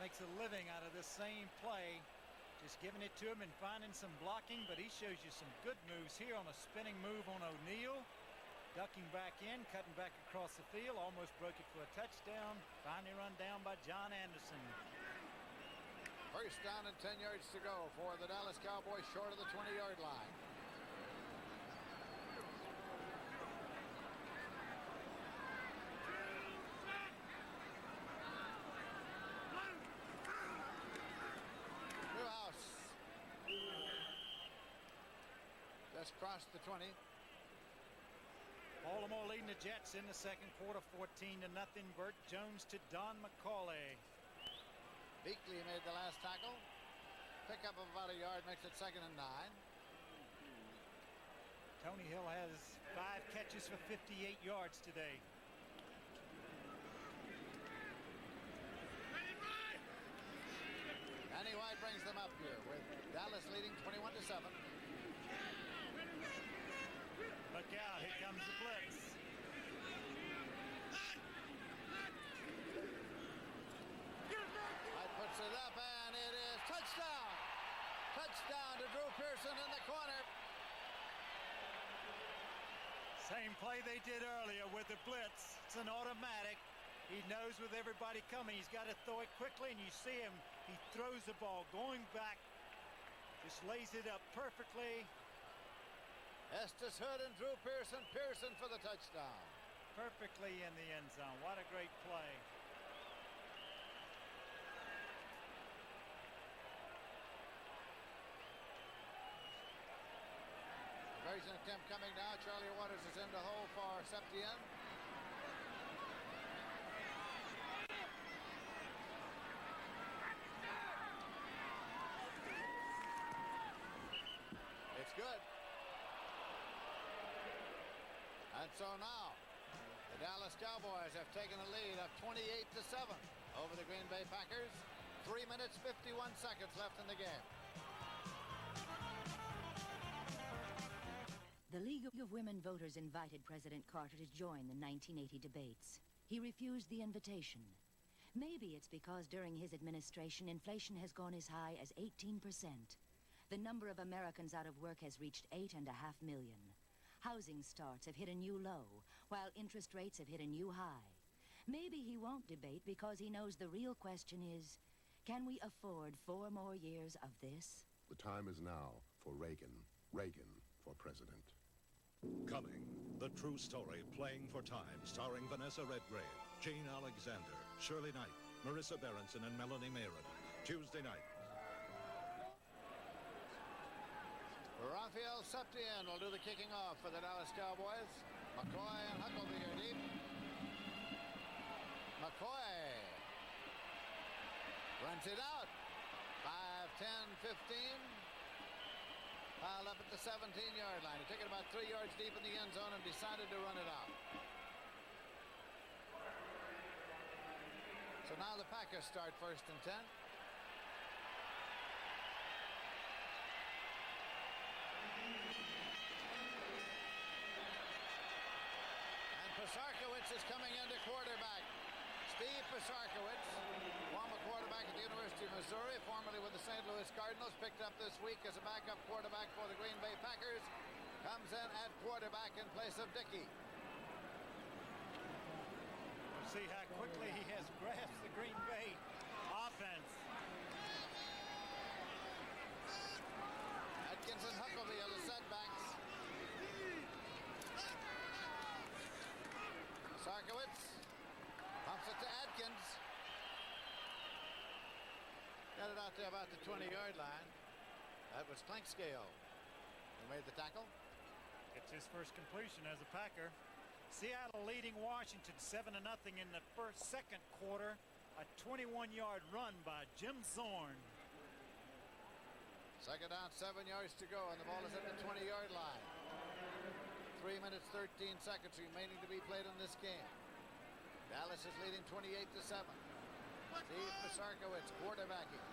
makes a living out of this same play. Just giving it to him and finding some blocking, but he shows you some good moves here on a spinning move on O'Neal. Ducking back in, cutting back across the field, almost broke it for a touchdown. Finally run down by John Anderson. First down and 10 yards to go for the Dallas Cowboys, short of the 20-yard line. Newhouse just crossed the 20. Baltimore leading the Jets in the second quarter, 14-0. Burt Jones to Don McCauley. Beakley made the last tackle. Pickup of about a yard makes it 2nd and 9. Tony Hill has 5 catches for 58 yards today. Danny White brings them up here with Dallas leading 21-7. Look out, here comes the blitz. White puts it up, and it is touchdown. Touchdown to Drew Pearson in the corner. Same play they did earlier with the blitz. It's an automatic. He knows with everybody coming, he's got to throw it quickly, and you see him. He throws the ball going back, just lays it up perfectly. Estes Hood and Drew Pearson. Pearson for the touchdown. Perfectly in the end zone. What a great play. Conversion attempt coming now. Charlie Waters is in the hole for Septien. It's good. And so now, the Dallas Cowboys have taken a lead of 28-7 over the Green Bay Packers. 3 minutes, 51 seconds left in the game. The League of Women Voters invited President Carter to join the 1980 debates. He refused the invitation. Maybe it's because during his administration, inflation has gone as high as 18%. The number of Americans out of work has reached 8.5 million. Housing starts have hit a new low, while interest rates have hit a new high. Maybe he won't debate because he knows the real question is, can we afford 4 more years of this? The time is now for Reagan. Reagan for president. Coming, the true story playing for time, starring Vanessa Redgrave, Jane Alexander, Shirley Knight, Marissa Berenson, and Melanie Mayron. Tuesday night. Rafael Septien will do the kicking off for the Dallas Cowboys. McCoy and Huckleby are deep. McCoy runs it out. 5, 10, 15. Piled up at the 17-yard line. He took it about 3 yards deep in the end zone and decided to run it out. So now the Packers start 1st and 10. Pisarkowitz is coming into quarterback. Steve Pisarkowitz, former quarterback at the University of Missouri, formerly with the St. Louis Cardinals, picked up this week as a backup quarterback for the Green Bay Packers, comes in at quarterback in place of Dickey. We'll see how quickly he has grasped the Green Bay offense. Atkins and Huckleby are the setbacks. Sarkowitz pumps it to Atkins. Got it out there about the 20-yard line. That was Clinkscale who made the tackle. It's his first completion as a Packer. Seattle leading Washington 7-0 in the second quarter. A 21-yard run by Jim Zorn. Second down, 7 yards to go, and the ball is at the 20-yard line. 3 minutes, 13 seconds remaining to be played in this game. Dallas is leading 28-7. Steve Pisarkowitz quarterbacking.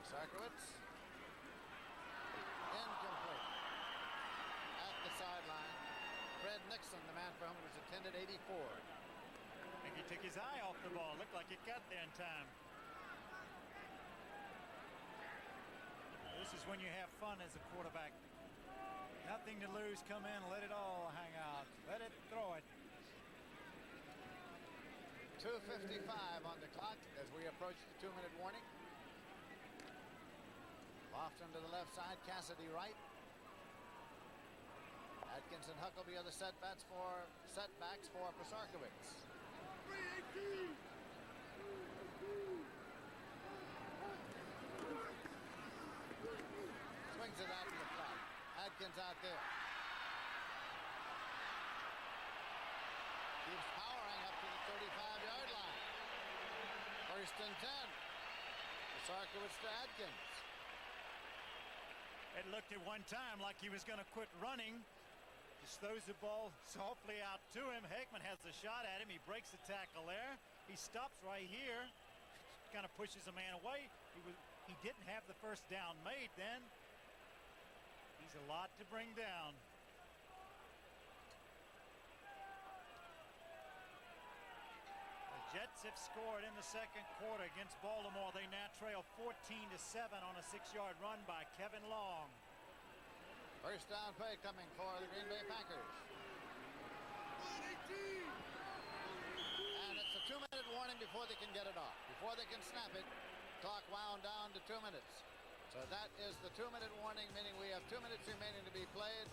Pisarkowitz. Incomplete. At the sideline. Fred Nixon, the man for whom it was intended, 84. I think he took his eye off the ball. Looked like it got there in time. This is when you have fun as a quarterback. Nothing to lose, come in, let it all hang out. Let it throw it. 2:55 on the clock as we approach the 2-minute warning. Lofton to the left side, Cassidy right. Atkins and Huckleby are the setbacks for Pisarkowitz. Swings it out in the flat. Atkins out there. Keeps powering up to the 35-yard line. 1st and 10. Pisarkowitz to Atkins. It looked at one time like he was going to quit running. Just throws the ball softly out to him. Hegman has a shot at him. He breaks the tackle there. He stops right here. Kind of pushes a man away. He didn't have the first down made then. He's a lot to bring down. The Jets have scored in the second quarter against Baltimore. They now trail 14-7 on a 6-yard run by Kevin Long. First down play coming for the Green Bay Packers. And it's a 2-minute warning before they can get it off. Before they can snap it, clock wound down to 2 minutes. So that is the 2-minute warning, meaning we have 2 minutes remaining to be played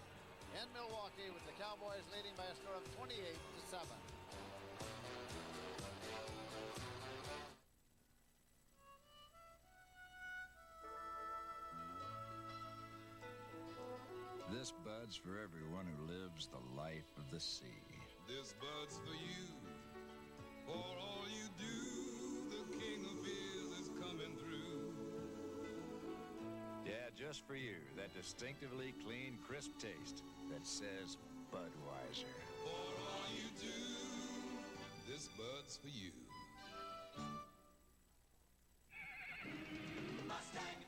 in Milwaukee with the Cowboys leading by a score of 28-7. This bud's for everyone who lives the life of the sea. This bud's for you. For all you do, the king of beers is coming through. Yeah, just for you. That distinctively clean, crisp taste that says Budweiser. For all you do, this bud's for you. Mustang!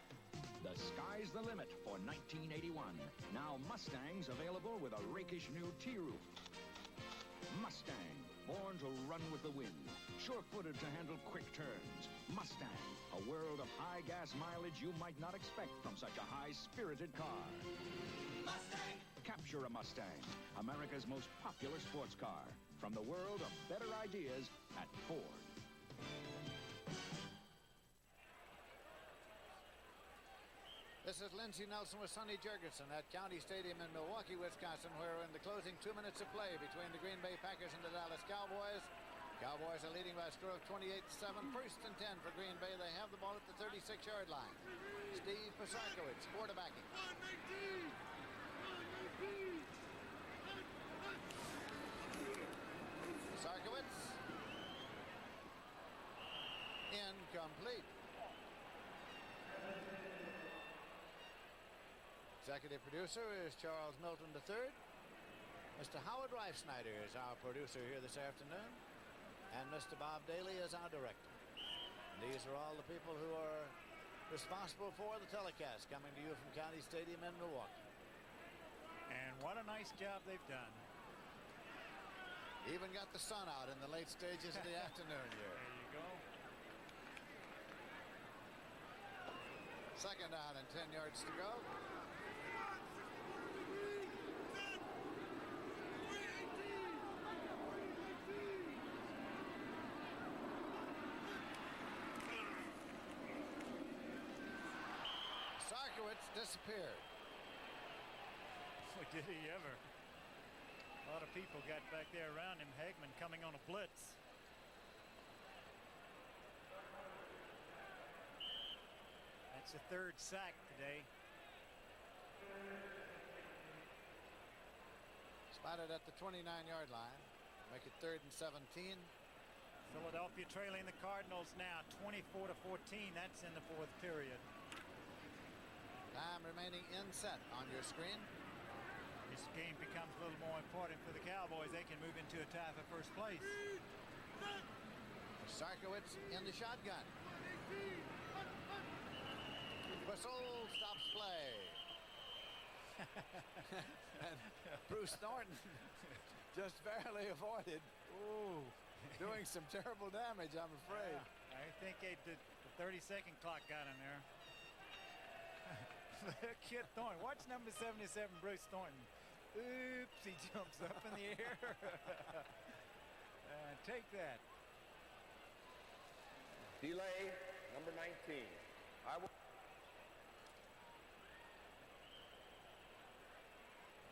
The sky's the limit for 1981. Now Mustangs available with a rakish new T-roof. Mustang, born to run with the wind. Sure-footed to handle quick turns. Mustang, a world of high gas mileage you might not expect from such a high-spirited car. Mustang! Capture a Mustang, America's most popular sports car. From the world of better ideas at Ford. This is Lindsey Nelson with Sonny Jurgensen at County Stadium in Milwaukee, Wisconsin, where in the closing 2 minutes of play between the Green Bay Packers and the Dallas Cowboys. Cowboys are leading by a score of 28-7. First and 10 for Green Bay. They have the ball at the 36-yard line. Steve Pasarkowitz quarterbacking. Pasarkowitz. Incomplete. Executive producer is Charles Milton III. Mr. Howard Reifsnyder is our producer here this afternoon. And Mr. Bob Daly is our director. And these are all the people who are responsible for the telecast coming to you from County Stadium in Milwaukee. And what a nice job they've done. Even got the sun out in the late stages of the afternoon here. There you go. Second down and 10 yards to go. Sarkowitz disappeared. Boy, did he ever. A lot of people got back there around him. Hagman coming on a blitz. That's the third sack today. Spotted at the 29-yard line. Make it 3rd and 17. Philadelphia trailing the Cardinals now 24-14. That's in the fourth period. Time remaining in set on your screen. This game becomes a little more important for the Cowboys. They can move into a tie for first place. Sarkowitz in the shotgun. Whistle stops play. And Bruce Thornton just barely avoided. Ooh. Doing some terrible damage, I'm afraid. Yeah, I think the 30-second clock got him there. Kid Thornton. Watch number 77, Bruce Thornton. Oops, he jumps up in the air. Take that. Delay, number 19. A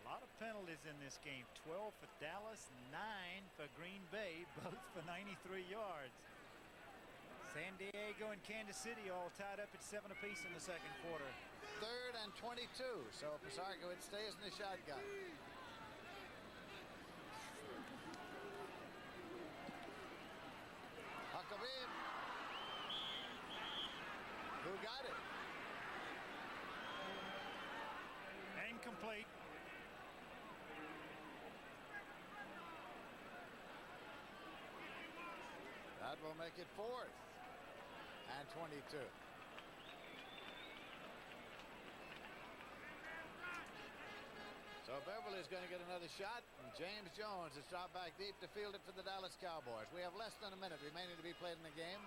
lot of penalties in this game. 12 for Dallas, 9 for Green Bay, both for 93 yards. San Diego and Kansas City all tied up at 7 apiece in the second quarter. 3rd and 22, so Pasarkowitz stays in the shotgun. Huckabee, who got it? Incomplete. That will make it 4th and 22. So Beverly's going to get another shot, and James Jones has dropped back deep to field it for the Dallas Cowboys. We have less than a minute remaining to be played in the game.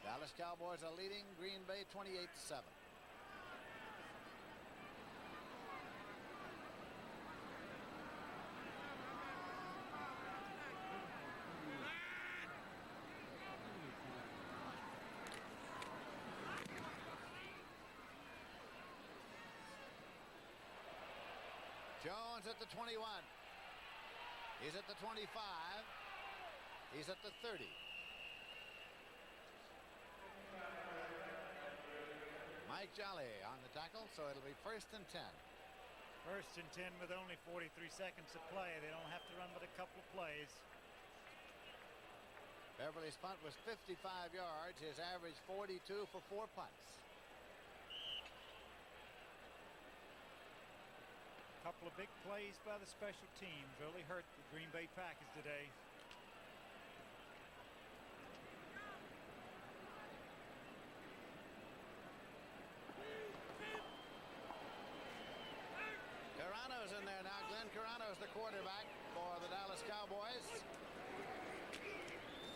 Dallas Cowboys are leading Green Bay 28-7. Jones at the 21. He's at the 25. He's at the 30. Mike Jolly on the tackle, so it'll be 1st and 10. First and 10 with only 43 seconds to play. They don't have to run but a couple of plays. Beverly's punt was 55 yards. His average 42 for 4 punts. A couple of big plays by the special teams really hurt the Green Bay Packers today. Carano's in there now. Glenn Carano's the quarterback for the Dallas Cowboys.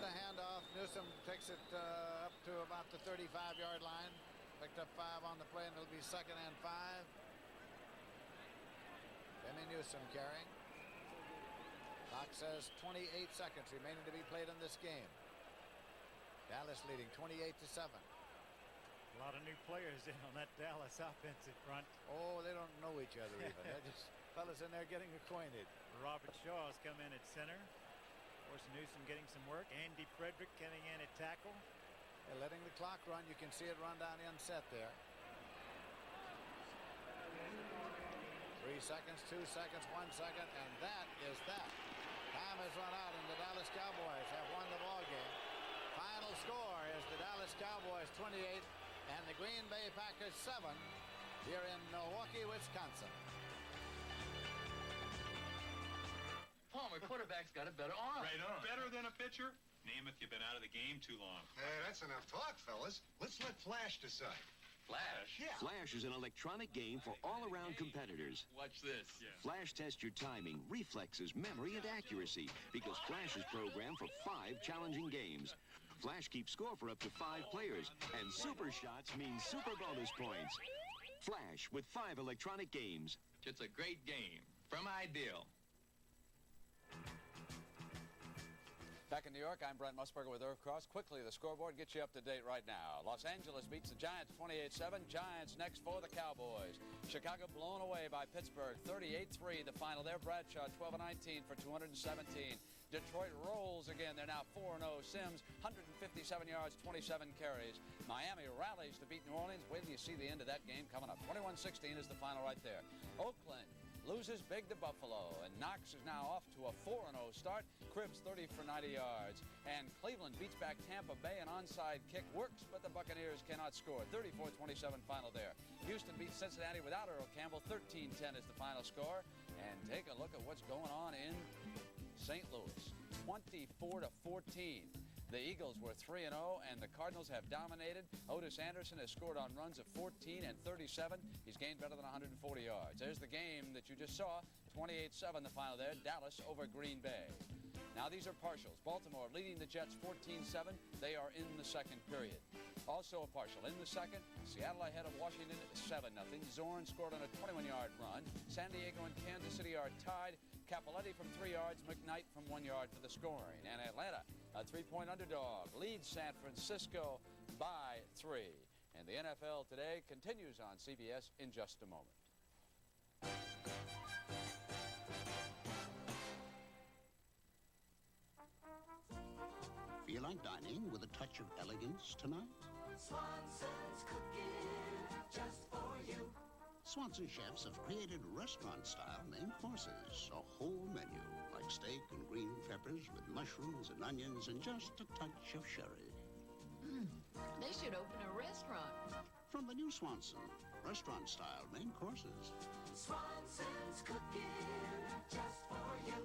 The handoff. Newsome takes it up to about the 35-yard line. Picked up 5 on the play, and it'll be 2nd and 5. Benny Newsome carrying. Clock says 28 seconds remaining to be played in this game. Dallas leading 28-7. A lot of new players in on that Dallas offensive front. Oh, they don't know each other even. They're just fellas in there getting acquainted. Robert Shaw's come in at center. Of course, Newsome getting some work. Andy Frederick coming in at tackle. They're letting the clock run. You can see it run down inset there. 3 seconds, 2 seconds, 1 second, and that is that. Time has run out, and the Dallas Cowboys have won the ball game. Final score is the Dallas Cowboys 28 and the Green Bay Packers 7 here in Milwaukee, Wisconsin. Palmer, quarterback's got a better arm. Right on. Better than a pitcher? Name if you've been out of the game too long. Hey, that's enough talk, fellas. Let's let Flash decide. Flash? Yeah. Flash is an electronic game for all-around competitors. Watch this. Yeah. Flash tests your timing, reflexes, memory, and accuracy because Flash is programmed for 5 challenging games. Flash keeps score for up to 5 players, and super shots mean super bonus points. Flash with 5 electronic games. It's a great game. From Ideal. Back in New York, I'm Brent Musburger with Irv Cross. Quickly, the scoreboard gets you up to date right now. Los Angeles beats the Giants 28-7. Giants next for the Cowboys. Chicago blown away by Pittsburgh 38-3. The final there. Bradshaw 12-19 for 217. Detroit rolls again. They're now 4-0. Sims 157 yards, 27 carries. Miami rallies to beat New Orleans. Wait till you see the end of that game coming up. 21-16 is the final right there. Oakland loses big to Buffalo, and Knox is now off to a 4-0 start. Cribbs 30 for 90 yards. And Cleveland beats back Tampa Bay. An onside kick works, but the Buccaneers cannot score. 34-27 final there. Houston beats Cincinnati without Earl Campbell. 13-10 is the final score. And take a look at what's going on in St. Louis. 24-14. The Eagles were 3-0, and the Cardinals have dominated. Otis Anderson has scored on runs of 14 and 37. He's gained better than 140 yards. There's the game that you just saw. 28-7 the final there. Dallas over Green Bay. Now these are partials. Baltimore leading the Jets 14-7. They are in the second period. Also a partial in the second. Seattle ahead of Washington 7-0. Zorn scored on a 21-yard run. San Diego and Kansas City are tied. Capoletti from 3 yards. McKnight from 1 yard for the scoring. And Atlanta, a 3-point underdog, leads San Francisco by 3. And the NFL today continues on CBS in just a moment. Feel like dining with a touch of elegance tonight? Swanson's cooking just for you. Swanson chefs have created restaurant-style main courses, a whole menu, like steak and green peppers with mushrooms and onions and just a touch of sherry. They should open a restaurant. From the new Swanson, restaurant-style main courses. Swanson's cooking just for you.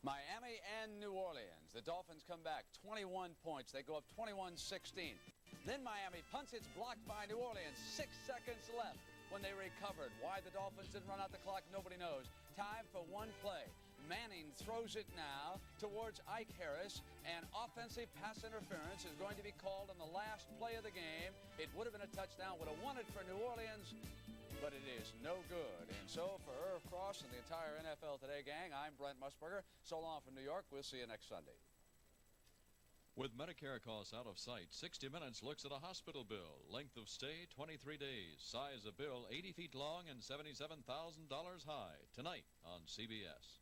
Miami and New Orleans. The Dolphins come back 21 points. They go up 21-16. Then Miami punts. It's blocked by New Orleans. 6 seconds left when they recovered. Why the Dolphins didn't run out the clock, nobody knows. Time for one play. Manning throws it now towards Ike Harris, and offensive pass interference is going to be called on the last play of the game. It would have been a touchdown, would have won it for New Orleans, but it is no good. And so for Irv Cross and the entire NFL Today gang, I'm Brent Musburger. So long from New York. We'll see you next Sunday. With Medicare costs out of sight, 60 Minutes looks at a hospital bill. Length of stay, 23 days. Size of bill, 80 feet long and $77,000 high. Tonight on CBS.